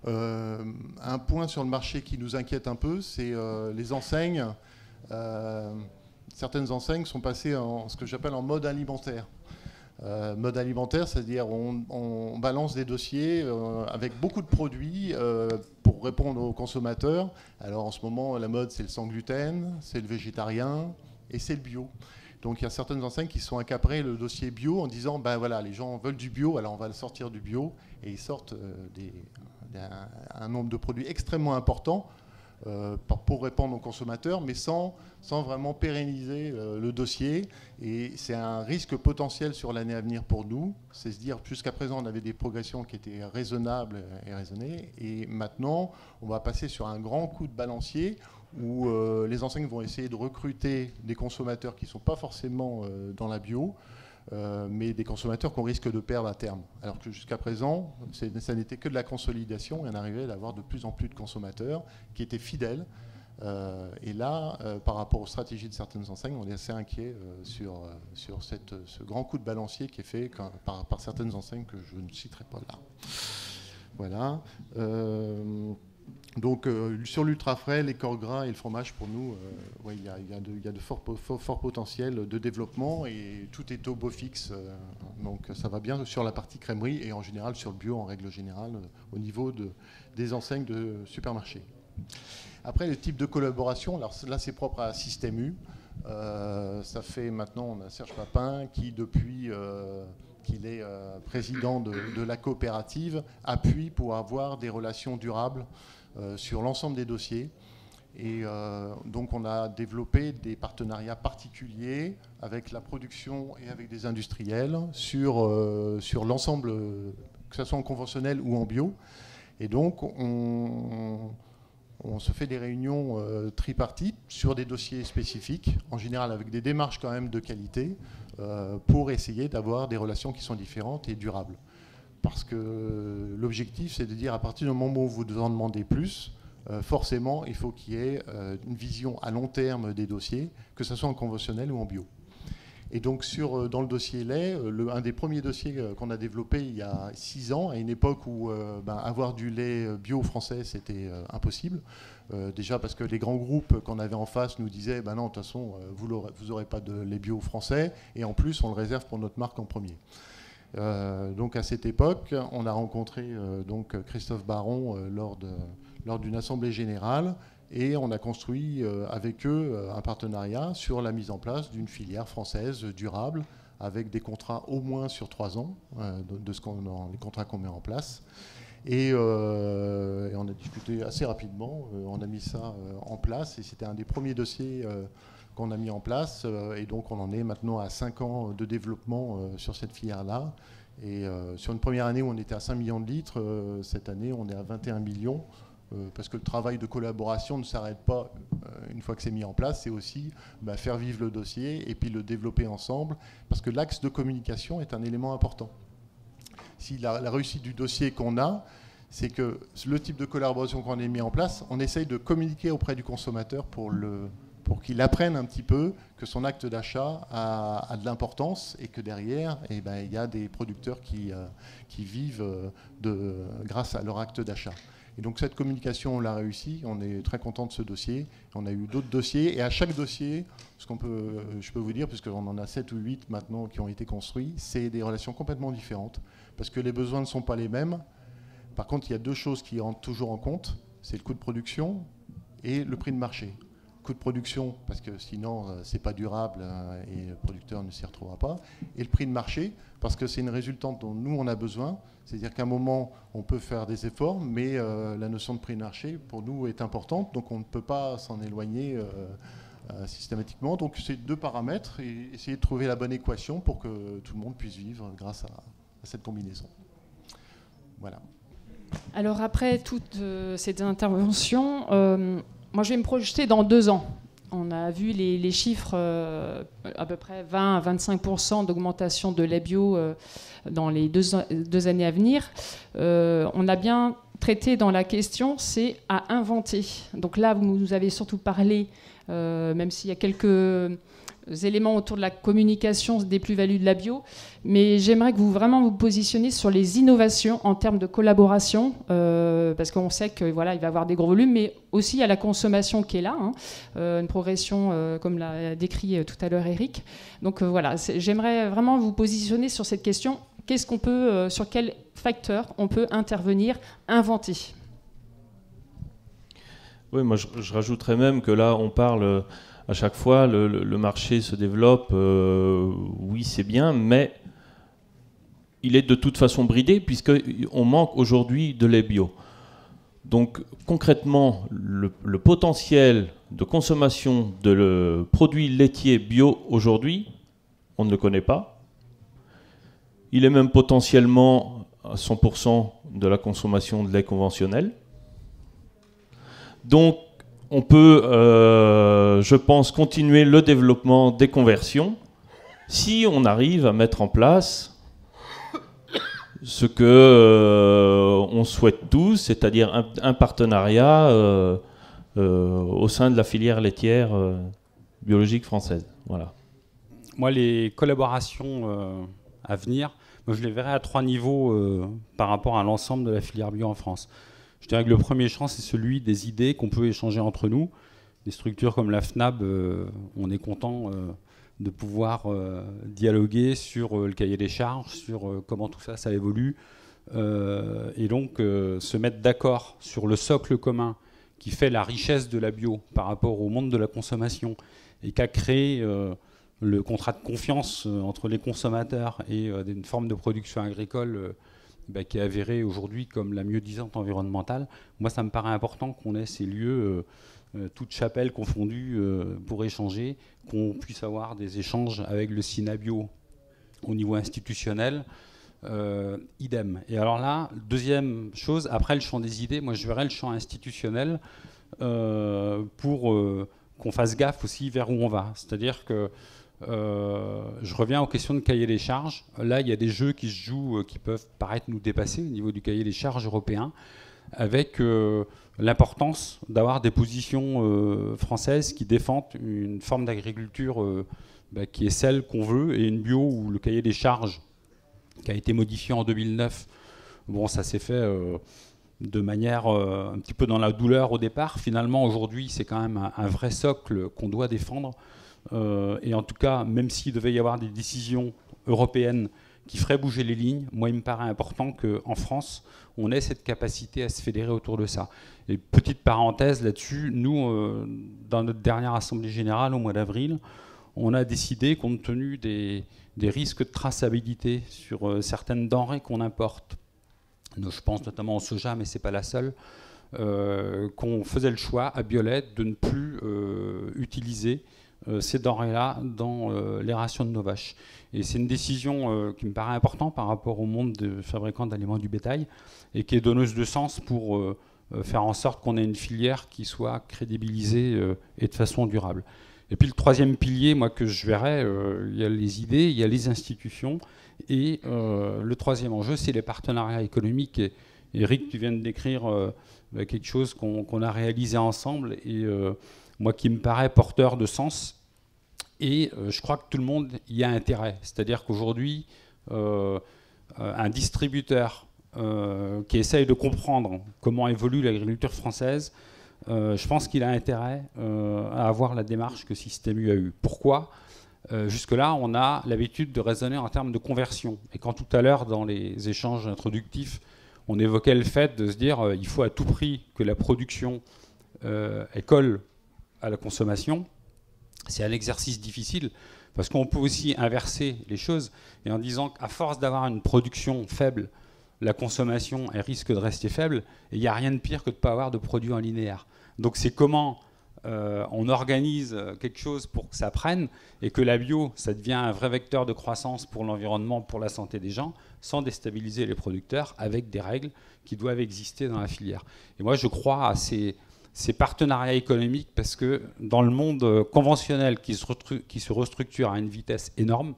Un point sur le marché qui nous inquiète un peu, c'est les enseignes. Certaines enseignes sont passées en ce que j'appelle en mode alimentaire. Mode alimentaire, c'est-à-dire on balance des dossiers avec beaucoup de produits pour répondre aux consommateurs. Alors en ce moment, la mode, c'est le sans gluten, c'est le végétarien et c'est le bio. Donc il y a certaines enseignes qui sont accaparées le dossier bio en disant, ben voilà, les gens veulent du bio, alors on va le sortir du bio, et ils sortent un nombre de produits extrêmement important pour répondre aux consommateurs, mais sans vraiment pérenniser le dossier. Et c'est un risque potentiel sur l'année à venir pour nous. C'est se dire, jusqu'à présent, on avait des progressions qui étaient raisonnables et raisonnées. Et maintenant, on va passer sur un grand coup de balancier où les enseignes vont essayer de recruter des consommateurs qui ne sont pas forcément dans la bio, mais des consommateurs qu'on risque de perdre à terme. Alors que jusqu'à présent, ça n'était que de la consolidation et on arrivait d'avoir de plus en plus de consommateurs qui étaient fidèles. Et là, par rapport aux stratégies de certaines enseignes, on est assez inquiet sur ce grand coup de balancier qui est fait par certaines enseignes que je ne citerai pas là. Voilà. Donc sur l'ultra frais, les corps gras et le fromage, pour nous, il y a de forts potentiels de développement et tout est au beau fixe. Donc ça va bien sur la partie crèmerie et en général sur le bio en règle générale au niveau des enseignes de supermarchés. Après, le type de collaboration, alors là c'est propre à Système U. Ça fait maintenant, on a Serge Papin qui depuis qu'il est président de la coopérative, appuie pour avoir des relations durables sur l'ensemble des dossiers. Et donc on a développé des partenariats particuliers avec la production et avec des industriels sur l'ensemble, que ce soit en conventionnel ou en bio. Et donc on se fait des réunions tripartites sur des dossiers spécifiques, en général avec des démarches quand même de qualité, pour essayer d'avoir des relations qui sont différentes et durables. Parce que l'objectif, c'est de dire à partir du moment où vous en demandez plus, forcément, il faut qu'il y ait une vision à long terme des dossiers, que ce soit en conventionnel ou en bio. Et donc dans le dossier lait, un des premiers dossiers qu'on a développé il y a 6 ans, à une époque où avoir du lait bio français, c'était impossible. Déjà parce que les grands groupes qu'on avait en face nous disaient non, de toute façon, vous n'aurez pas de lait bio français, et en plus, on le réserve pour notre marque en premier. Donc à cette époque, on a rencontré donc Christophe Baron lors d'une assemblée générale et on a construit avec eux un partenariat sur la mise en place d'une filière française durable avec des contrats au moins sur 3 ans, les contrats qu'on met en place. Et on a discuté assez rapidement, on a mis ça en place, et c'était un des premiers dossiers qu'on a mis en place, et donc on en est maintenant à 5 ans de développement sur cette filière-là. Et sur une première année où on était à 5 millions de litres, cette année on est à 21 millions, parce que le travail de collaboration ne s'arrête pas une fois que c'est mis en place, c'est aussi faire vivre le dossier et puis le développer ensemble, parce que l'axe de communication est un élément important. Si la réussite du dossier qu'on a, c'est que le type de collaboration qu'on a mis en place, on essaye de communiquer auprès du consommateur pour qu'il apprenne un petit peu que son acte d'achat a de l'importance et que derrière, il y a des producteurs qui vivent grâce à leur acte d'achat. Et donc cette communication, on l'a réussi, on est très content de ce dossier. On a eu d'autres dossiers, et à chaque dossier, je peux vous dire, puisqu'on en a 7 ou 8 maintenant qui ont été construits, c'est des relations complètement différentes, parce que les besoins ne sont pas les mêmes. Par contre, il y a deux choses qui rentrent toujours en compte, c'est le coût de production et le prix de marché. Coût de production, parce que sinon, c'est pas durable et le producteur ne s'y retrouvera pas. Et le prix de marché, parce que c'est une résultante dont nous, on a besoin. C'est-à-dire qu'à un moment, on peut faire des efforts, mais la notion de prix de marché, pour nous, est importante. Donc, on ne peut pas s'en éloigner systématiquement. Donc, c'est deux paramètres et essayer de trouver la bonne équation pour que tout le monde puisse vivre grâce à cette combinaison. Voilà. Alors, après toutes ces interventions, moi, je vais me projeter dans 2 ans. On a vu les chiffres, à peu près 20 à 25% d'augmentation de lait bio dans les deux années à venir. On a bien traité dans la question, c'est à inventer. Donc là, vous nous avez surtout parlé, même s'il y a quelques éléments autour de la communication des plus-values de la bio, mais j'aimerais que vous vraiment vous positionniez sur les innovations en termes de collaboration, parce qu'on sait que voilà, il va y avoir des gros volumes, mais aussi il y a la consommation qui est là, une progression comme l'a décrit tout à l'heure Eric. Donc voilà, j'aimerais vraiment vous positionner sur cette question. Qu'est-ce qu'on peut, sur quels facteurs on peut intervenir, inventer? Oui, moi je rajouterais même que là on parle à chaque fois, le marché se développe, oui c'est bien, mais il est de toute façon bridé puisqu'on manque aujourd'hui de lait bio. Donc concrètement, le potentiel de consommation de produits laitiers bio aujourd'hui, on ne le connaît pas. Il est même potentiellement à 100% de la consommation de lait conventionnel. Donc on peut, je pense, continuer le développement des conversions si on arrive à mettre en place ce que on souhaite tous, c'est-à-dire un partenariat au sein de la filière laitière biologique française. Voilà. Moi, les collaborations à venir, moi, je les verrai à 3 niveaux par rapport à l'ensemble de la filière bio en France. Je dirais que le premier champ, c'est celui des idées qu'on peut échanger entre nous. Des structures comme la FNAB, on est content de pouvoir dialoguer sur le cahier des charges, sur comment tout ça évolue. Et donc se mettre d'accord sur le socle commun qui fait la richesse de la bio par rapport au monde de la consommation et qu'a créé le contrat de confiance entre les consommateurs et une forme de production agricole qui est avérée aujourd'hui comme la mieux-disante environnementale. Moi, ça me paraît important qu'on ait ces lieux, toutes chapelles confondues, pour échanger, qu'on puisse avoir des échanges avec le SINABio au niveau institutionnel, idem. Et alors là, deuxième chose, après le champ des idées, moi je verrais le champ institutionnel pour qu'on fasse gaffe aussi vers où on va. C'est-à-dire que je reviens aux questions de cahier des charges. Là, il y a des jeux qui se jouent qui peuvent paraître nous dépasser au niveau du cahier des charges européen, avec l'importance d'avoir des positions françaises qui défendent une forme d'agriculture qui est celle qu'on veut, et une bio où le cahier des charges qui a été modifié en 2009, bon, ça s'est fait de manière un petit peu dans la douleur au départ. Finalement, aujourd'hui, c'est quand même un vrai socle qu'on doit défendre. Et en tout cas, même s'il devait y avoir des décisions européennes qui feraient bouger les lignes, moi, il me paraît important qu'en France, on ait cette capacité à se fédérer autour de ça. Et petite parenthèse là-dessus, nous, dans notre dernière Assemblée Générale au mois d'avril, on a décidé, compte tenu des risques de traçabilité sur certaines denrées qu'on importe, je pense notamment au soja, mais ce n'est pas la seule, qu'on faisait le choix à Biolay de ne plus utiliser ces denrées-là dans les rations de nos vaches. Et c'est une décision qui me paraît importante par rapport au monde de fabricants d'aliments du bétail et qui est donneuse de sens pour faire en sorte qu'on ait une filière qui soit crédibilisée et de façon durable. Et puis le troisième pilier, moi, que je verrais, il y a les idées, il y a les institutions, et le troisième enjeu, c'est les partenariats économiques. Et Eric, tu viens de décrire quelque chose qu'on a réalisé ensemble, et moi qui me paraît porteur de sens. Et je crois que tout le monde y a intérêt. C'est-à-dire qu'aujourd'hui, un distributeur qui essaye de comprendre comment évolue l'agriculture française, je pense qu'il a intérêt à avoir la démarche que Système U a eue. Pourquoi ? Jusque-là, on a l'habitude de raisonner en termes de conversion. Et quand tout à l'heure, dans les échanges introductifs, on évoquait le fait de se dire il faut à tout prix que la production elle colle à la consommation, c'est un exercice difficile, parce qu'on peut aussi inverser les choses, et en disant qu'à force d'avoir une production faible, la consommation elle risque de rester faible, et il n'y a rien de pire que de ne pas avoir de produits en linéaire. Donc c'est comment on organise quelque chose pour que ça prenne, et que la bio, ça devient un vrai vecteur de croissance pour l'environnement, pour la santé des gens, sans déstabiliser les producteurs, avec des règles qui doivent exister dans la filière. Et moi je crois à ces partenariats économiques, parce que dans le monde conventionnel qui se restructure à une vitesse énorme,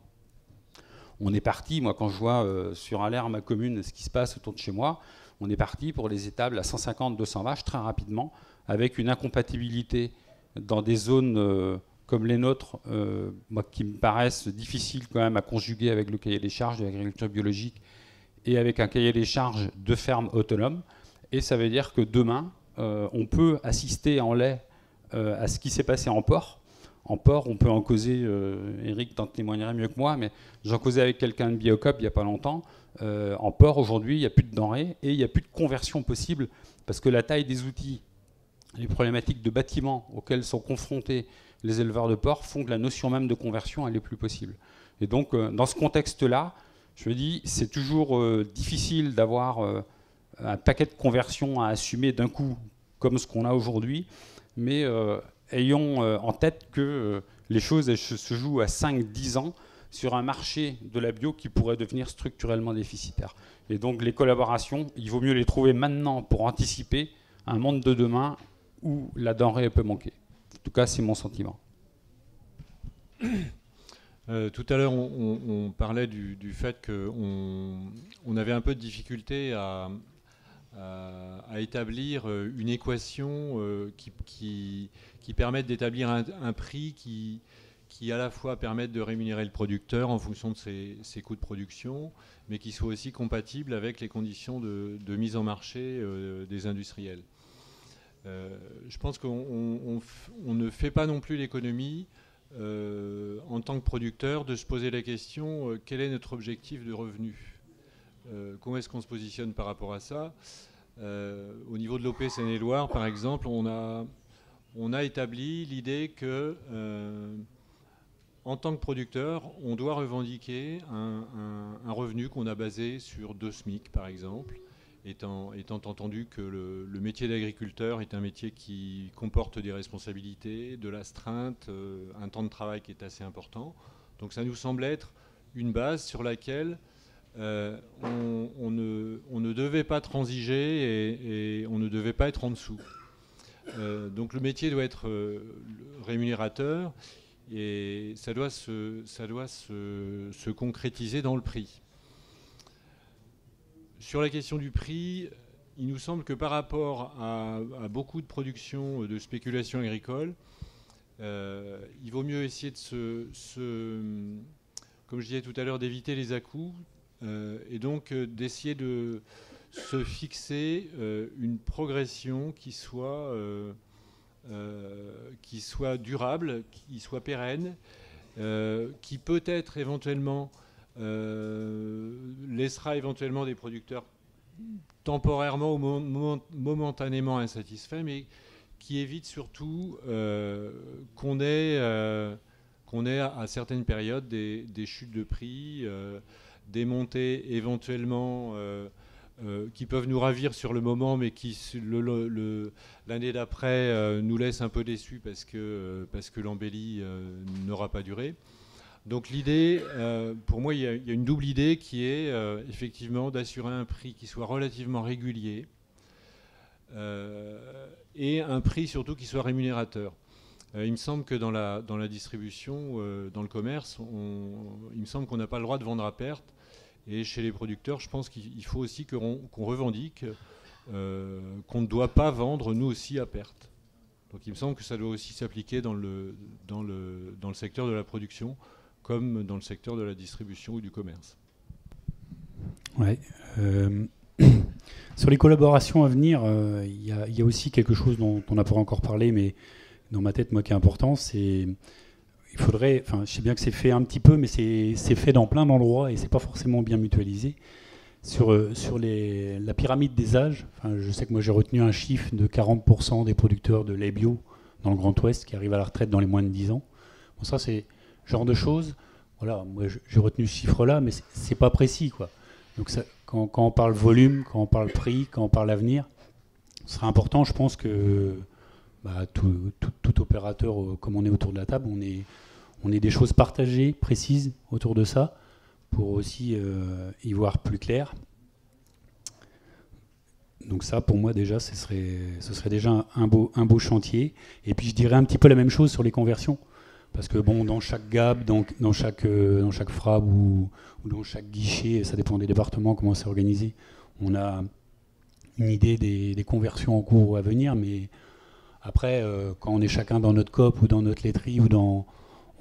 on est parti, moi quand je vois sur Aller, ma commune, ce qui se passe autour de chez moi, on est parti pour les étables à 150-200 vaches très rapidement, avec une incompatibilité dans des zones comme les nôtres, moi, qui me paraissent difficiles quand même à conjuguer avec le cahier des charges de l'agriculture biologique et avec un cahier des charges de ferme autonome. Et ça veut dire que demain, on peut assister en lait à ce qui s'est passé en porc. En porc, on peut en causer, Eric t'en témoignerait mieux que moi, mais j'en causais avec quelqu'un de Biocop il n'y a pas longtemps. En porc, aujourd'hui, il n'y a plus de denrées et il n'y a plus de conversion possible, parce que la taille des outils, les problématiques de bâtiments auxquelles sont confrontés les éleveurs de porc font que la notion même de conversion, elle n'est plus possible. Et donc, dans ce contexte-là, je me dis, c'est toujours difficile d'avoir un paquet de conversions à assumer d'un coup, comme ce qu'on a aujourd'hui, mais ayons en tête que les choses elles se jouent à 5-10 ans sur un marché de la bio qui pourrait devenir structurellement déficitaire. Et donc les collaborations, il vaut mieux les trouver maintenant pour anticiper un monde de demain où la denrée peut manquer. En tout cas, c'est mon sentiment. Tout à l'heure, on parlait du fait qu'on avait un peu de difficulté à établir une équation qui permette d'établir un prix qui à la fois permette de rémunérer le producteur en fonction de ses coûts de production, mais qui soit aussi compatible avec les conditions de mise en marché des industriels. Je pense qu'on ne fait pas non plus l'économie en tant que producteur de se poser la question quel est notre objectif de revenu, comment est-ce qu'on se positionne par rapport à ça. Au niveau de l'OP Seine-et-Loire, par exemple, on a établi l'idée que en tant que producteur, on doit revendiquer un revenu qu'on a basé sur 2 SMIC, par exemple, étant entendu que le métier d'agriculteur est un métier qui comporte des responsabilités, de l'astreinte, un temps de travail qui est assez important. Donc ça nous semble être une base sur laquelle on ne devait pas transiger et on ne devait pas être en dessous. Donc le métier doit être rémunérateur et ça doit se concrétiser dans le prix. Sur la question du prix, il nous semble que par rapport à beaucoup de productions de spéculation agricole, il vaut mieux essayer comme je disais tout à l'heure, d'éviter les à-coups et donc d'essayer de se fixer une progression qui soit durable, qui soit pérenne, qui peut-être éventuellement laissera éventuellement des producteurs temporairement ou momentanément insatisfaits, mais qui évite surtout qu'on ait à certaines périodes des chutes de prix, des montées éventuellement qui peuvent nous ravir sur le moment, mais qui l'année d'après nous laissent un peu déçus parce que l'embellie n'aura pas duré. Donc l'idée, pour moi, il y a une double idée qui est effectivement d'assurer un prix qui soit relativement régulier et un prix surtout qui soit rémunérateur. Il me semble que dans la distribution, dans le commerce, il me semble qu'on n'a pas le droit de vendre à perte. Et chez les producteurs, je pense qu'il faut aussi qu'on revendique qu'on ne doit pas vendre nous aussi à perte. Donc il me semble que ça doit aussi s'appliquer dans le secteur de la production comme dans le secteur de la distribution ou du commerce. Ouais. Sur les collaborations à venir, il y a aussi quelque chose dont on n'a pas encore parlé, mais dans ma tête, moi, qui est important, c'est il faudrait, enfin, je sais bien que c'est fait un petit peu, mais c'est fait dans plein d'endroits et c'est pas forcément bien mutualisé. Sur la pyramide des âges, enfin, je sais que moi j'ai retenu un chiffre de 40% des producteurs de lait bio dans le Grand Ouest qui arrivent à la retraite dans les moins de 10 ans. Bon, ça c'est le genre de choses. Voilà, moi j'ai retenu ce chiffre-là, mais c'est pas précis, quoi. Donc ça, quand on parle volume, quand on parle prix, quand on parle avenir, ce serait important, je pense que tout opérateur, comme on est autour de la table, on est des choses partagées, précises autour de ça, pour aussi y voir plus clair. Donc ça, pour moi, déjà, ce serait déjà un beau chantier. Et puis je dirais un petit peu la même chose sur les conversions. Parce que bon, dans chaque GAB, dans chaque FRAB ou dans chaque guichet, ça dépend des départements, comment c'est organisé, on a une idée des conversions en cours ou à venir, mais après, quand on est chacun dans notre COP ou dans notre laiterie,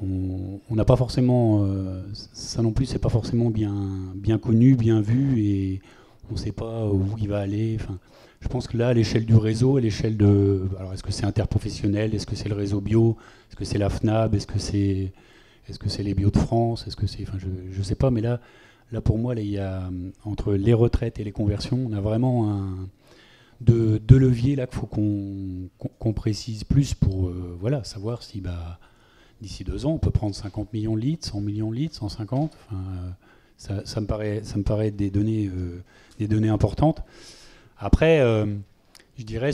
on n'a pas forcément, ça non plus, c'est pas forcément bien connu, bien vu, et on ne sait pas où il va aller. Enfin, je pense que là, à l'échelle du réseau, à l'échelle de... Alors, est-ce que c'est interprofessionnel? Est-ce que c'est le réseau bio? Est-ce que c'est la FNAB? Est-ce que c'est les Bio de France? Est-ce que c'est... Enfin, je ne sais pas, mais là pour moi, là, il y a, entre les retraites et les conversions, on a vraiment deux leviers là qu'il faut qu'on précise plus pour savoir si d'ici 2 ans, on peut prendre 50 millions de litres, 100 millions de litres, 150. Enfin, ça me paraît des données importantes. Après, je dirais,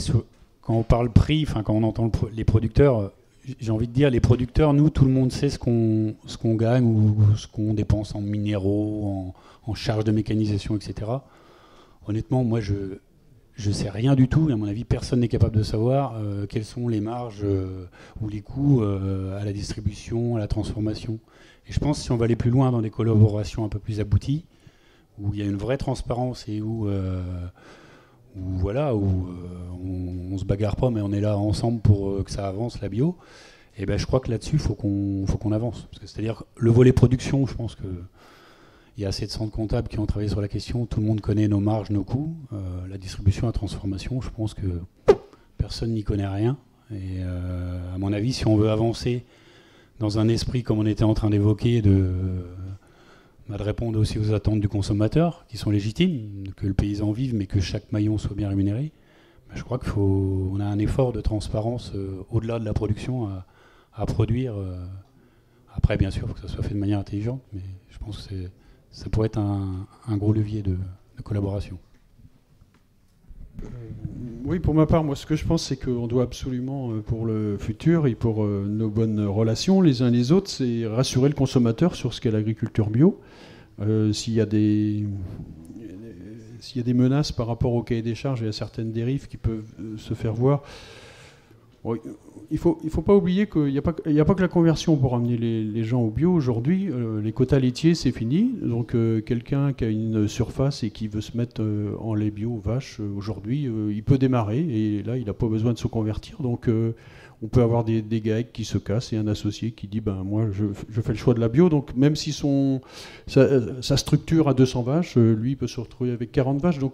quand on parle prix, enfin, quand on entend les producteurs, j'ai envie de dire, les producteurs, nous, tout le monde sait ce qu'on gagne ou ce qu'on dépense en minéraux, en charges de mécanisation, etc. Honnêtement, moi, je ne sais rien du tout, et à mon avis, personne n'est capable de savoir quelles sont les marges ou les coûts à la distribution, à la transformation. Et je pense que si on va aller plus loin dans des collaborations un peu plus abouties, où il y a une vraie transparence et où on se bagarre pas, mais on est là ensemble pour que ça avance, la bio, et ben je crois que là-dessus, il faut qu'on avance. C'est-à-dire le volet production, je pense que il y a assez de centres comptables qui ont travaillé sur la question, tout le monde connaît nos marges, nos coûts. La distribution, la transformation, je pense que personne n'y connaît rien. Et à mon avis, si on veut avancer dans un esprit comme on était en train d'évoquer, de répondre aussi aux attentes du consommateur, qui sont légitimes, que le paysan vive, mais que chaque maillon soit bien rémunéré, je crois qu'on a un effort de transparence au-delà de la production à produire. Après, bien sûr, il faut que ça soit fait de manière intelligente, mais je pense que ça pourrait être un gros levier de collaboration. Oui, pour ma part, moi, ce que je pense, c'est qu'on doit absolument, pour le futur et pour nos bonnes relations les uns les autres, c'est rassurer le consommateur sur ce qu'est l'agriculture bio. S'il y a des menaces par rapport au cahier des charges et à certaines dérives qui peuvent se faire voir, bon, il faut pas oublier qu'il n'y a pas que la conversion pour amener les gens au bio. Aujourd'hui, les quotas laitiers, c'est fini. Donc quelqu'un qui a une surface et qui veut se mettre en lait bio vache, aujourd'hui, il peut démarrer. Et là, il n'a pas besoin de se convertir. Donc on peut avoir des GAEC qui se cassent et un associé qui dit moi, je fais le choix de la bio. Donc même si sa structure a 200 vaches, lui, il peut se retrouver avec 40 vaches. Donc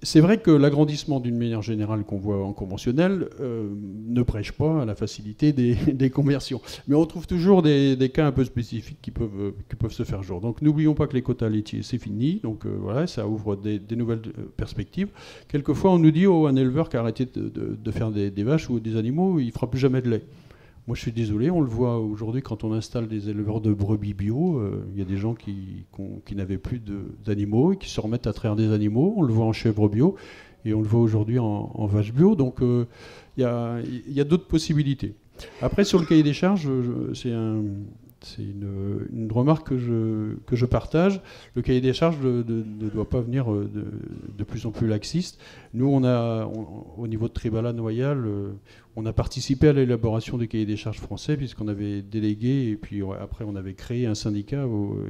c'est vrai que l'agrandissement d'une manière générale qu'on voit en conventionnel ne prêche pas à la facilité des conversions. Mais on trouve toujours des cas un peu spécifiques qui peuvent se faire jour. Donc n'oublions pas que les quotas laitiers, c'est fini. Donc voilà, ça ouvre des nouvelles perspectives. Quelquefois, on nous dit un éleveur qui a arrêté de faire des vaches ou des animaux, il ne fera plus jamais de lait. Moi, je suis désolé, on le voit aujourd'hui quand on installe des éleveurs de brebis bio. Il y a des gens qui n'avaient plus d'animaux et qui se remettent à traire des animaux. On le voit en chèvre bio et on le voit aujourd'hui en vache bio. Donc, il y a d'autres possibilités. Après, sur le cahier des charges, c'est une remarque que je partage. Le cahier des charges ne doit pas venir de plus en plus laxiste. Nous, au niveau de Tribala Noyal, on a participé à l'élaboration du cahier des charges français, puisqu'on avait délégué, et puis après on avait créé un syndicat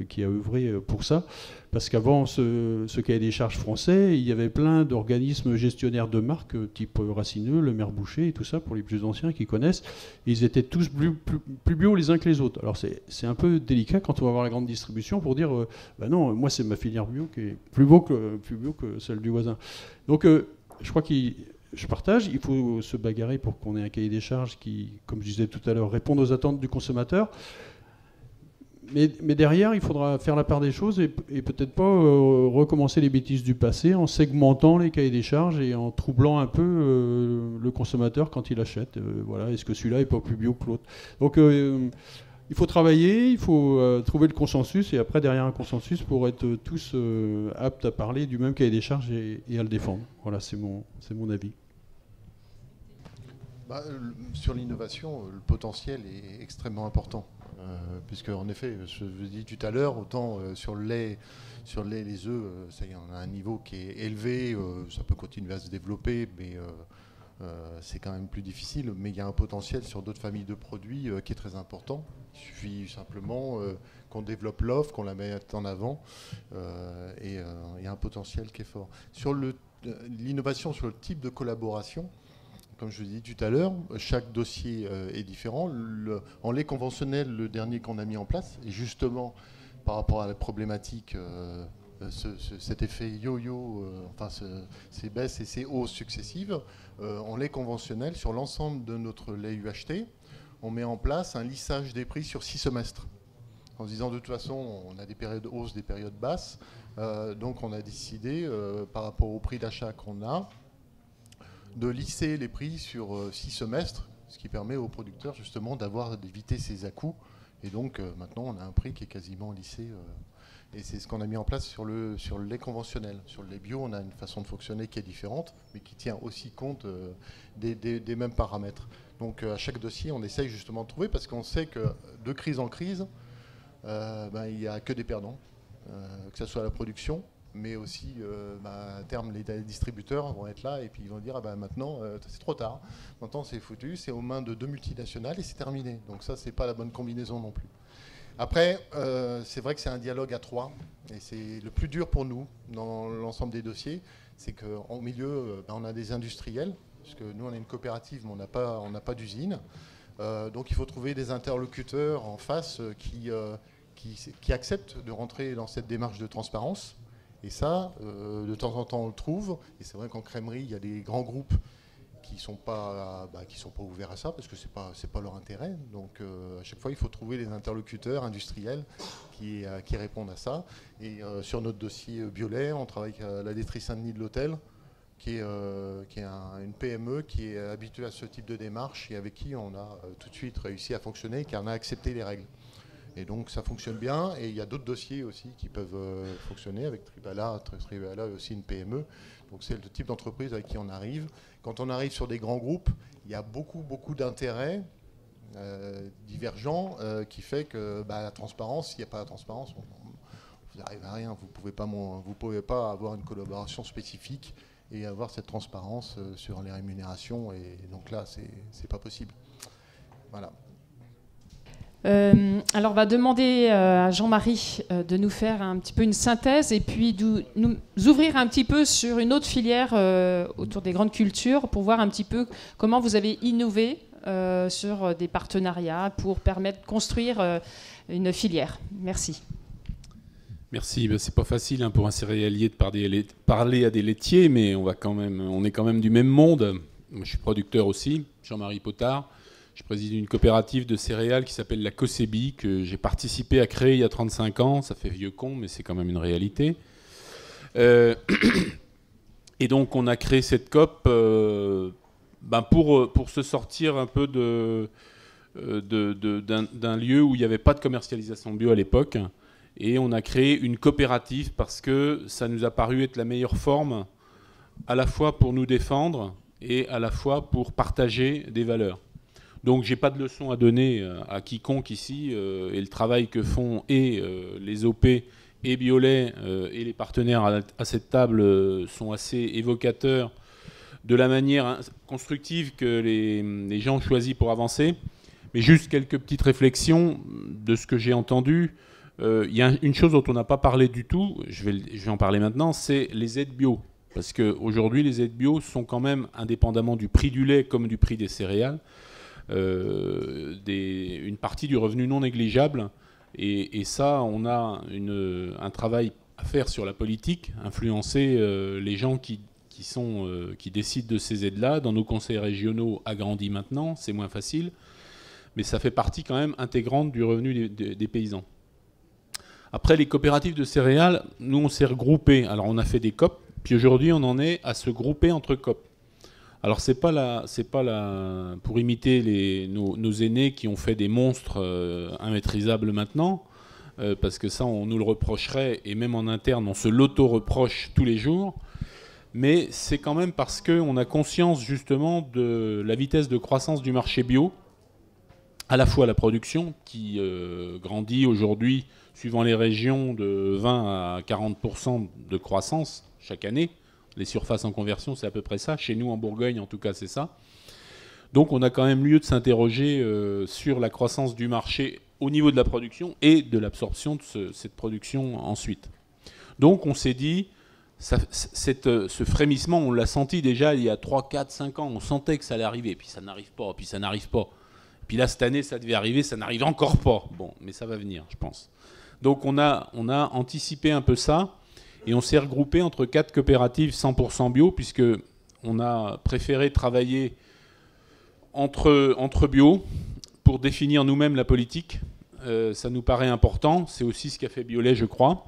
qui a œuvré pour ça. Parce qu'avant ce cahier des charges français, il y avait plein d'organismes gestionnaires de marques, type Racineux, Le Maire Boucher et tout ça, pour les plus anciens qui connaissent. Et ils étaient tous plus bio les uns que les autres. Alors c'est un peu délicat quand on va voir la grande distribution pour dire bah non, moi c'est ma filière bio qui est plus bio que celle du voisin. Donc je crois je partage, il faut se bagarrer pour qu'on ait un cahier des charges qui, comme je disais tout à l'heure, réponde aux attentes du consommateur. Mais derrière, il faudra faire la part des choses et peut-être pas recommencer les bêtises du passé en segmentant les cahiers des charges et en troublant un peu le consommateur quand il achète. Voilà, est-ce que celui-là n'est pas plus bio que l'autre? Donc il faut travailler, il faut trouver le consensus et après derrière un consensus pour être tous aptes à parler du même cahier des charges et à le défendre. Voilà, c'est mon avis. Sur l'innovation, le potentiel est extrêmement important. Puisque en effet, je vous dis tout à l'heure, autant sur le lait, les œufs, ça y est, on a un niveau qui est élevé, ça peut continuer à se développer, mais c'est quand même plus difficile. Mais il y a un potentiel sur d'autres familles de produits qui est très important. Il suffit simplement qu'on développe l'offre, qu'on la mette en avant, et il y a un potentiel qui est fort. Sur l'innovation, sur le type de collaboration, comme je vous ai dit tout à l'heure, chaque dossier est différent. En lait conventionnel, le dernier qu'on a mis en place, et justement par rapport à la problématique, cet effet yo-yo, ces baisses et ces hausses successives, en lait conventionnel, sur l'ensemble de notre lait UHT, on met en place un lissage des prix sur 6 semestres. En se disant de toute façon, on a des périodes hausses, des périodes basses, donc on a décidé, par rapport au prix d'achat qu'on a, de lisser les prix sur 6 semestres, ce qui permet aux producteurs justement d'éviter ces à-coups. Et donc maintenant on a un prix qui est quasiment lissé. Et c'est ce qu'on a mis en place sur le lait conventionnel. Sur le lait bio, on a une façon de fonctionner qui est différente, mais qui tient aussi compte des mêmes paramètres. Donc à chaque dossier, on essaye justement de trouver, parce qu'on sait que de crise en crise, il n'y a que des perdants, que ce soit la production, mais aussi à terme les distributeurs vont être là et puis ils vont dire maintenant c'est trop tard, maintenant c'est foutu, c'est aux mains de 2 multinationales et c'est terminé. Donc ça c'est pas la bonne combinaison non plus. Après c'est vrai que c'est un dialogue à 3 et c'est le plus dur pour nous dans l'ensemble des dossiers, c'est qu'au milieu on a des industriels, parce que nous on est une coopérative mais on n'a pas d'usine, donc il faut trouver des interlocuteurs en face qui acceptent de rentrer dans cette démarche de transparence. Et ça, de temps en temps, on le trouve. Et c'est vrai qu'en crèmerie, il y a des grands groupes qui sont pas ouverts à ça, parce que c'est pas leur intérêt. Donc, à chaque fois, il faut trouver des interlocuteurs industriels qui répondent à ça. Et sur notre dossier Biolait, on travaille avec la laiterie Saint-Denis de l'Hôtel, qui est une PME qui est habituée à ce type de démarche et avec qui on a tout de suite réussi à fonctionner, car on a accepté les règles. Et donc ça fonctionne bien, et il y a d'autres dossiers aussi qui peuvent fonctionner avec Tribala. Tribala est aussi une PME, donc c'est le type d'entreprise avec qui on arrive. Quand on arrive sur des grands groupes, il y a beaucoup d'intérêts divergents qui fait que la transparence, s'il n'y a pas la transparence, vous n'arrivez à rien. Vous pouvez pas avoir une collaboration spécifique et avoir cette transparence sur les rémunérations, et donc là c'est pas possible. Voilà. Alors, on va demander à Jean-Marie de nous faire un petit peu une synthèse et puis de nous ouvrir un petit peu sur une autre filière autour des grandes cultures pour voir un petit peu comment vous avez innové sur des partenariats pour permettre de construire une filière. Merci. Merci. C'est pas facile pour un céréalier de parler à des laitiers, mais on est quand même du même monde. Moi, je suis producteur aussi, Jean-Marie Potard. Je préside une coopérative de céréales qui s'appelle la COSEBI, que j'ai participé à créer il y a 35 ans. Ça fait vieux con, mais c'est quand même une réalité. Et donc, on a créé cette COP pour se sortir un peu d'un lieu où il n'y avait pas de commercialisation bio à l'époque. Et on a créé une coopérative parce que ça nous a paru être la meilleure forme, à la fois pour nous défendre et à la fois pour partager des valeurs. Donc j'ai pas de leçon à donner à quiconque ici, et le travail que font les OP et Biolay et les partenaires à cette table sont assez évocateurs de la manière constructive que les gens ont choisi pour avancer. Mais juste quelques petites réflexions de ce que j'ai entendu. Il y a une chose dont on n'a pas parlé du tout, je vais en parler maintenant, c'est les aides bio. Parce qu'aujourd'hui, les aides bio sont quand même, indépendamment du prix du lait comme du prix des céréales, une partie du revenu non négligeable. Et ça, on a un travail à faire sur la politique, influencer les gens qui décident de ces aides-là. Dans nos conseils régionaux agrandis maintenant, c'est moins facile. Mais ça fait partie quand même intégrante du revenu des paysans. Après, les coopératives de céréales, nous, on s'est regroupés. Alors, on a fait des COP, puis aujourd'hui, on en est à se grouper entre COP. Alors, c'est pas pour imiter nos aînés qui ont fait des monstres immaîtrisables maintenant, parce que ça, on nous le reprocherait, et même en interne, on se l'auto-reproche tous les jours. Mais c'est quand même parce qu'on a conscience, justement, de la vitesse de croissance du marché bio, à la fois la production, qui grandit aujourd'hui, suivant les régions, de 20 à 40% de croissance chaque année. Les surfaces en conversion, c'est à peu près ça. Chez nous, en Bourgogne, en tout cas, c'est ça. Donc, on a quand même lieu de s'interroger sur la croissance du marché au niveau de la production et de l'absorption de cette production ensuite. Donc, on s'est dit, ce frémissement, on l'a senti déjà il y a 3, 4, 5 ans. On sentait que ça allait arriver, puis ça n'arrive pas, puis ça n'arrive pas. Puis là, cette année, ça devait arriver, ça n'arrive encore pas. Bon, mais ça va venir, je pense. Donc, on a anticipé un peu ça. Et on s'est regroupé entre 4 coopératives 100% bio, puisqu'on a préféré travailler entre bio pour définir nous-mêmes la politique. Ça nous paraît important. C'est aussi ce qu'a fait Biolay, je crois.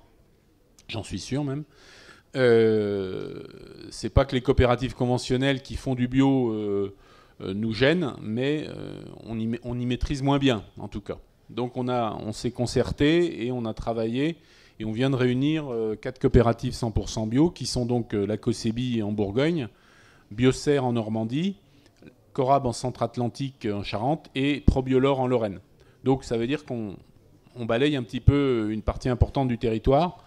J'en suis sûr même. C'est pas que les coopératives conventionnelles qui font du bio nous gênent, mais on y maîtrise moins bien, en tout cas. Donc on s'est concerté et on a travaillé. Et on vient de réunir 4 coopératives 100% bio, qui sont donc la Cosebi en Bourgogne, Biocer en Normandie, Corab en Centre-Atlantique en Charente et Probiolor en Lorraine. Donc ça veut dire qu'on balaye un petit peu une partie importante du territoire,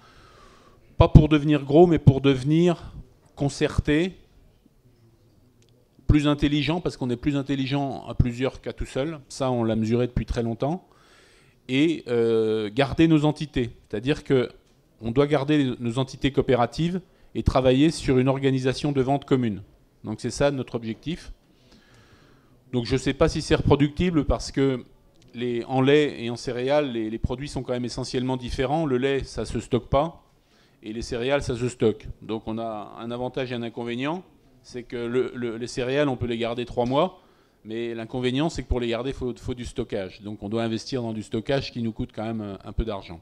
pas pour devenir gros, mais pour devenir concerté, plus intelligent, parce qu'on est plus intelligent à plusieurs qu'à tout seul. Ça, on l'a mesuré depuis très longtemps. Et garder nos entités. C'est-à-dire qu'on doit garder nos entités coopératives et travailler sur une organisation de vente commune. Donc c'est ça notre objectif. Donc je ne sais pas si c'est reproductible parce que en lait et en céréales, les produits sont quand même essentiellement différents. Le lait, ça ne se stocke pas et les céréales, ça se stocke. Donc on a un avantage et un inconvénient. C'est que les céréales, on peut les garder 3 mois. Mais l'inconvénient, c'est que pour les garder, il faut du stockage. Donc on doit investir dans du stockage qui nous coûte quand même un peu d'argent.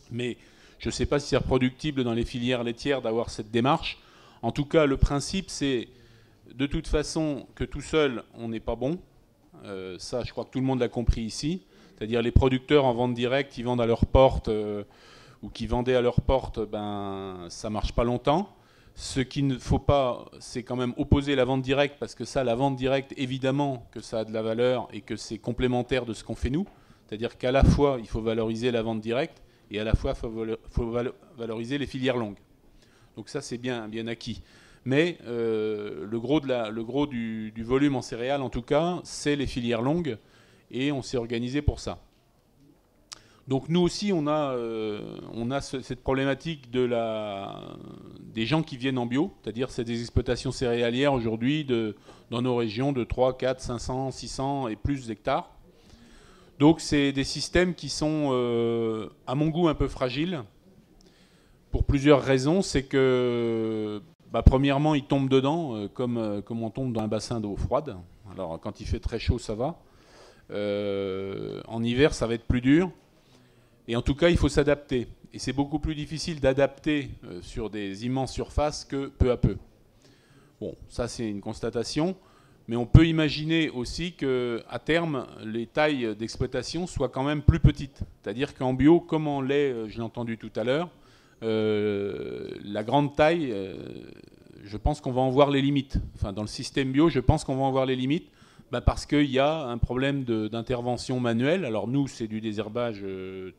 Mais je ne sais pas si c'est reproductible dans les filières laitières d'avoir cette démarche. En tout cas, le principe, c'est de toute façon que tout seul, on n'est pas bon. Ça, je crois que tout le monde l'a compris ici. C'est-à-dire les producteurs en vente directe, ils vendent à leur porte ou qui vendaient à leur porte, ça ne marche pas longtemps. Ce qu'il ne faut pas, c'est quand même opposer la vente directe, parce que ça, la vente directe, évidemment que ça a de la valeur et que c'est complémentaire de ce qu'on fait nous. C'est-à-dire qu'à la fois, il faut valoriser la vente directe et à la fois, il faut valoriser les filières longues. Donc ça, c'est bien acquis. Mais le gros du volume en céréales, en tout cas, c'est les filières longues et on s'est organisé pour ça. Donc nous aussi, on a cette problématique des gens qui viennent en bio, c'est-à-dire c'est des exploitations céréalières aujourd'hui dans nos régions de 3, 4, 500, 600 et plus d'hectares. Donc c'est des systèmes qui sont, à mon goût, un peu fragiles, pour plusieurs raisons. C'est que, premièrement, ils tombent dedans, comme on tombe dans un bassin d'eau froide. Alors quand il fait très chaud, ça va. En hiver, ça va être plus dur. Et en tout cas, il faut s'adapter. Et c'est beaucoup plus difficile d'adapter sur des immenses surfaces que peu à peu. Bon, ça c'est une constatation. Mais on peut imaginer aussi qu'à terme, les tailles d'exploitation soient quand même plus petites. C'est-à-dire qu'en bio, comme en lait, je l'ai entendu tout à l'heure, la grande taille, je pense qu'on va en voir les limites. Enfin, dans le système bio, je pense qu'on va en voir les limites, parce qu'il y a un problème d'intervention manuelle. Alors nous, c'est du désherbage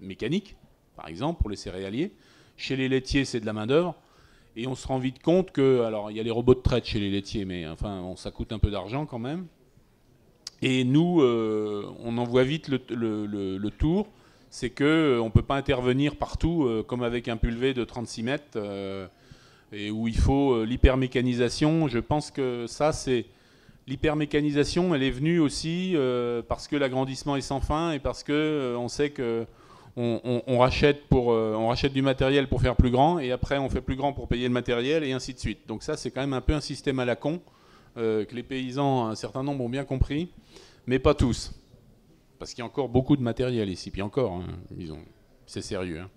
mécanique, par exemple, pour les céréaliers. Chez les laitiers, c'est de la main-d'œuvre. Et on se rend vite compte que, alors il y a les robots de traite chez les laitiers, mais enfin ça coûte un peu d'argent quand même. Et nous, on en voit vite le tour, c'est qu'on ne peut pas intervenir partout, comme avec un pulvé de 36 mètres, et où il faut l'hypermécanisation. Je pense que ça, c'est... L'hypermécanisation, elle est venue aussi parce que l'agrandissement est sans fin et parce qu'on sait que... On rachète du matériel pour faire plus grand et après on fait plus grand pour payer le matériel et ainsi de suite. Donc ça c'est quand même un peu un système à la con que les paysans, un certain nombre ont bien compris, mais pas tous. Parce qu'il y a encore beaucoup de matériel ici, puis encore, hein, c'est sérieux. Hein.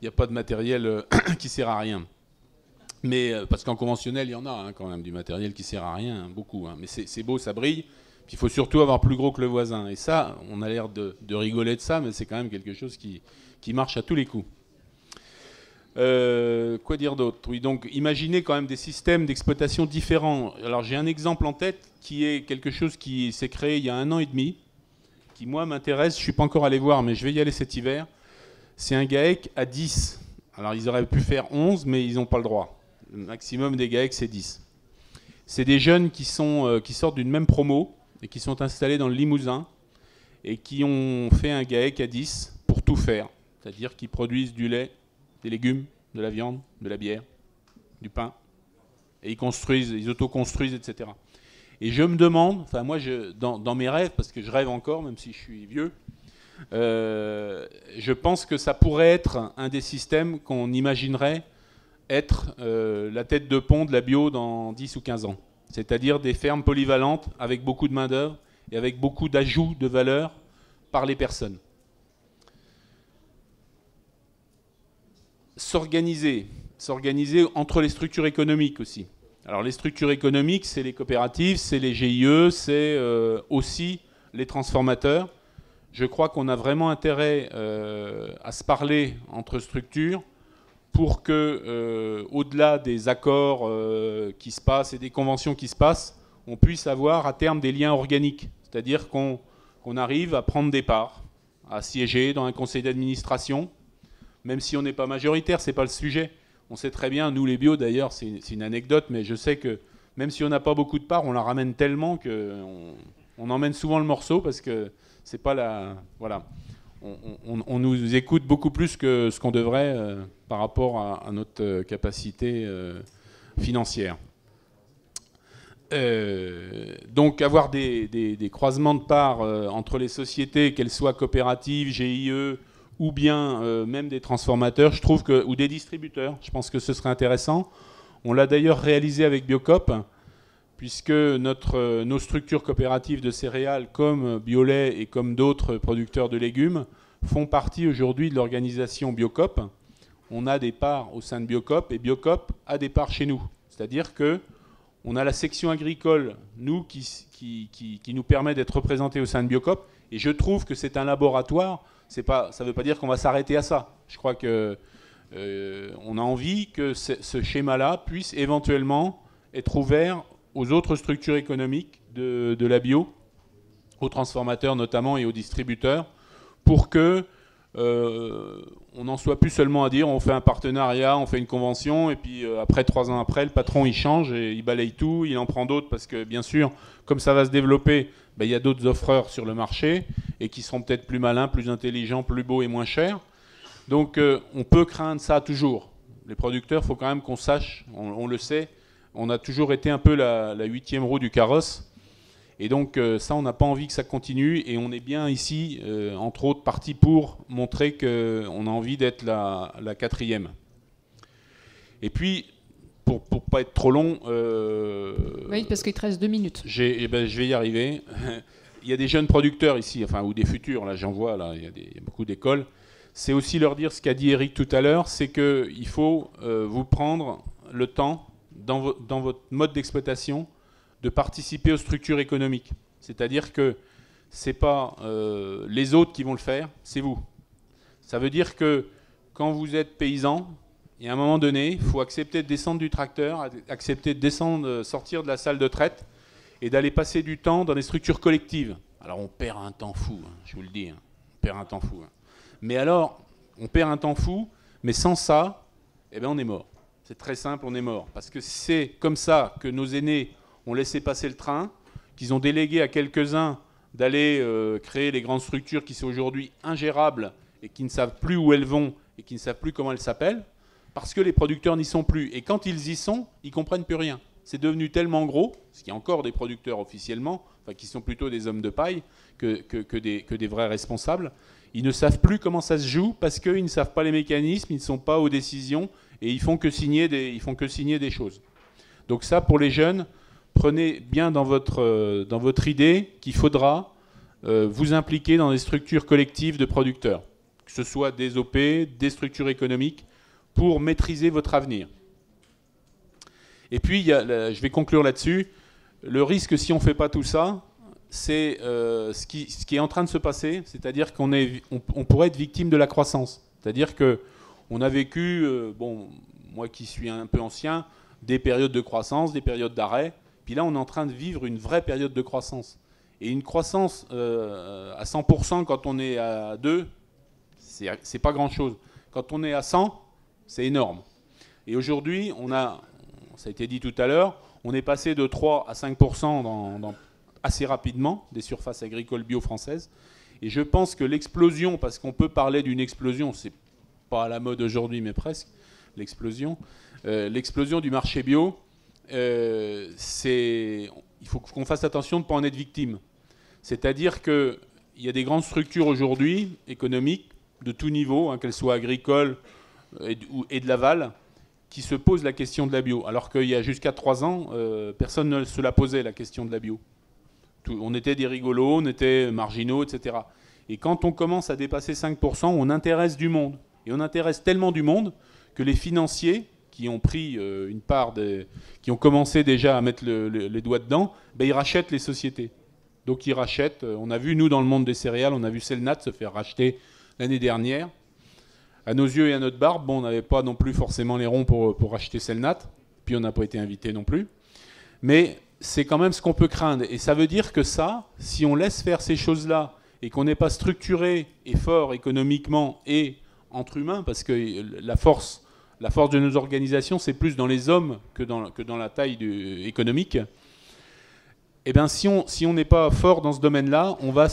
Il n'y a pas de matériel qui sert à rien. Mais parce qu'en conventionnel il y en a quand même du matériel qui sert à rien, beaucoup. Hein. Mais c'est beau, ça brille. Puis il faut surtout avoir plus gros que le voisin. Et ça, on a l'air de rigoler de ça, mais c'est quand même quelque chose qui marche à tous les coups. Quoi dire d'autre? Oui, donc imaginez quand même des systèmes d'exploitation différents. Alors j'ai un exemple en tête qui est quelque chose qui s'est créé il y a 1 an et demi, qui moi m'intéresse, je ne suis pas encore allé voir, mais je vais y aller cet hiver. C'est un GAEC à 10. Alors ils auraient pu faire 11, mais ils n'ont pas le droit. Le maximum des GAEC, c'est 10. C'est des jeunes qui sortent d'une même promo, et qui sont installés dans le Limousin et qui ont fait un GAEC à 10 pour tout faire. C'est-à-dire qu'ils produisent du lait, des légumes, de la viande, de la bière, du pain. Et ils autoconstruisent, etc. Et je me demande, enfin moi, dans mes rêves, parce que je rêve encore, même si je suis vieux, je pense que ça pourrait être un des systèmes qu'on imaginerait être la tête de pont de la bio dans 10 ou 15 ans. C'est-à-dire des fermes polyvalentes avec beaucoup de main-d'œuvre et avec beaucoup d'ajouts de valeur par les personnes. S'organiser entre les structures économiques aussi. Alors les structures économiques, c'est les coopératives, c'est les GIE, c'est aussi les transformateurs. Je crois qu'on a vraiment intérêt à se parler entre structures pour que, au-delà des accords qui se passent et des conventions qui se passent, on puisse avoir à terme des liens organiques. C'est-à-dire qu'on arrive à prendre des parts, à siéger dans un conseil d'administration, même si on n'est pas majoritaire, ce n'est pas le sujet. On sait très bien, nous les bios d'ailleurs, c'est une anecdote, mais je sais que même si on n'a pas beaucoup de parts, on la ramène tellement qu'on emmène souvent le morceau parce que c'est pas la... Voilà. On nous écoute beaucoup plus que ce qu'on devrait par rapport à notre capacité financière. Donc avoir des croisements de parts entre les sociétés, qu'elles soient coopératives, GIE ou bien même des transformateurs, je trouve ou des distributeurs, je pense que ce serait intéressant. On l'a d'ailleurs réalisé avec Biocop, puisque nos structures coopératives de céréales comme Biolait et comme d'autres producteurs de légumes font partie aujourd'hui de l'organisation Biocop. On a des parts au sein de Biocop et Biocop a des parts chez nous. C'est-à-dire qu'on a la section agricole, nous, qui nous permet d'être représentés au sein de Biocop. Et je trouve que c'est un laboratoire. Ça ne veut pas dire qu'on va s'arrêter à ça. Je crois qu'on a envie que ce schéma-là puisse éventuellement être ouvert aux autres structures économiques de la bio, aux transformateurs notamment et aux distributeurs, pour que on n'en soit plus seulement à dire on fait un partenariat, on fait une convention, et puis après 3 ans après, le patron il change et il balaye tout, il en prend d'autres, parce que bien sûr, comme ça va se développer, il y a d'autres offreurs sur le marché, et qui seront peut-être plus malins, plus intelligents, plus beaux et moins chers. Donc on peut craindre ça toujours. Les producteurs, il faut quand même qu'on sache, on le sait, on a toujours été un peu la 8e roue du carrosse. Et donc ça, on n'a pas envie que ça continue. Et on est bien ici, entre autres, parti pour montrer qu'on a envie d'être la 4e. Et puis, pour ne pas être trop long... oui, parce qu'il te reste 2 minutes. Je vais y arriver. Il y a des jeunes producteurs ici, enfin, ou des futurs, là j'en vois, là, il y a beaucoup d'écoles. C'est aussi leur dire ce qu'a dit Eric tout à l'heure, c'est qu'il faut vous prendre le temps, dans votre mode d'exploitation, de participer aux structures économiques. C'est-à-dire que ce n'est pas les autres qui vont le faire, c'est vous. Ça veut dire que quand vous êtes paysan, et à un moment donné, il faut accepter de descendre du tracteur, accepter de descendre, sortir de la salle de traite et d'aller passer du temps dans des structures collectives. Alors on perd un temps fou, hein, je vous le dis, hein, on perd un temps fou. Hein. Mais alors, on perd un temps fou, mais sans ça, eh ben on est mort. C'est très simple, on est mort. Parce que c'est comme ça que nos aînés ont laissé passer le train, qu'ils ont délégué à quelques-uns d'aller créer les grandes structures qui sont aujourd'hui ingérables et qui ne savent plus où elles vont et qui ne savent plus comment elles s'appellent, parce que les producteurs n'y sont plus. Et quand ils y sont, ils ne comprennent plus rien. C'est devenu tellement gros, parce qu'il y a encore des producteurs officiellement, enfin, qui sont plutôt des hommes de paille que des vrais responsables. Ils ne savent plus comment ça se joue parce qu'ils ne savent pas les mécanismes, ils ne sont pas aux décisions et ils font que signer des choses. Donc ça, pour les jeunes, prenez bien dans votre idée qu'il faudra vous impliquer dans des structures collectives de producteurs, que ce soit des OP, des structures économiques, pour maîtriser votre avenir. Et puis, je vais conclure là-dessus, le risque si on ne fait pas tout ça, c'est ce qui est en train de se passer, c'est-à-dire qu'on pourrait être victime de la croissance. C'est-à-dire qu'on a vécu, bon, moi qui suis un peu ancien, des périodes de croissance, des périodes d'arrêt, puis là on est en train de vivre une vraie période de croissance. Et une croissance à 100% quand on est à 2, c'est pas grand-chose. Quand on est à 100, c'est énorme. Et aujourd'hui, ça a été dit tout à l'heure, on est passé de 3 à 5% assez rapidement des surfaces agricoles bio françaises. Et je pense que l'explosion, parce qu'on peut parler d'une explosion, c'est pas à la mode aujourd'hui, mais presque, l'explosion du marché bio, il faut qu'on fasse attention de ne pas en être victime. C'est-à-dire qu'il y a des grandes structures aujourd'hui, économiques, de tout niveau, hein, qu'elles soient agricoles et de l'aval, qui se posent la question de la bio. Alors qu'il y a jusqu'à 3 ans, personne ne se la posait, la question de la bio. On était des rigolos, on était marginaux, etc. Et quand on commence à dépasser 5%, on intéresse du monde. Et on intéresse tellement du monde que les financiers, qui ont pris une part, qui ont commencé déjà à mettre les doigts dedans, ben, ils rachètent les sociétés. Donc ils rachètent, on a vu, nous, dans le monde des céréales, on a vu Selnat se faire racheter l'année dernière. À nos yeux et à notre barbe, bon, on n'avait pas non plus forcément les ronds pour racheter Selnat, puis on n'a pas été invité non plus. Mais c'est quand même ce qu'on peut craindre. Et ça veut dire que ça, si on laisse faire ces choses-là et qu'on n'est pas structuré et fort économiquement et entre humains, parce que la force de nos organisations, c'est plus dans les hommes que dans la taille économique. Eh bien, si on n'est pas fort dans ce domaine-là, on va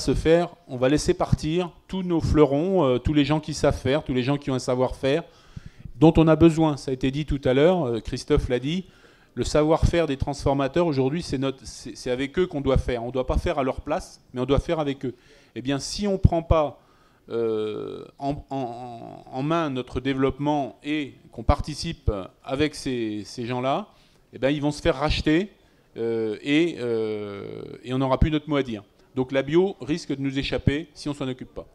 laisser partir tous nos fleurons, tous les gens qui savent faire, tous les gens qui ont un savoir-faire, dont on a besoin. Ça a été dit tout à l'heure, Christophe l'a dit, le savoir-faire des transformateurs, aujourd'hui, c'est avec eux qu'on doit faire. On ne doit pas faire à leur place, mais on doit faire avec eux. Eh bien, si on ne prend pas en main notre développement et qu'on participe avec ces gens-là, eh bien, ils vont se faire racheter. Et on n'aura plus notre mot à dire. Donc la bio risque de nous échapper si on ne s'en occupe pas.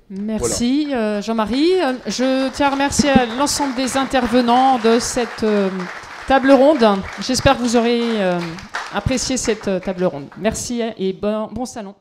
Merci voilà. Jean-Marie. Je tiens à remercier l'ensemble des intervenants de cette table ronde. J'espère que vous aurez apprécié cette table ronde. Merci et bon salon.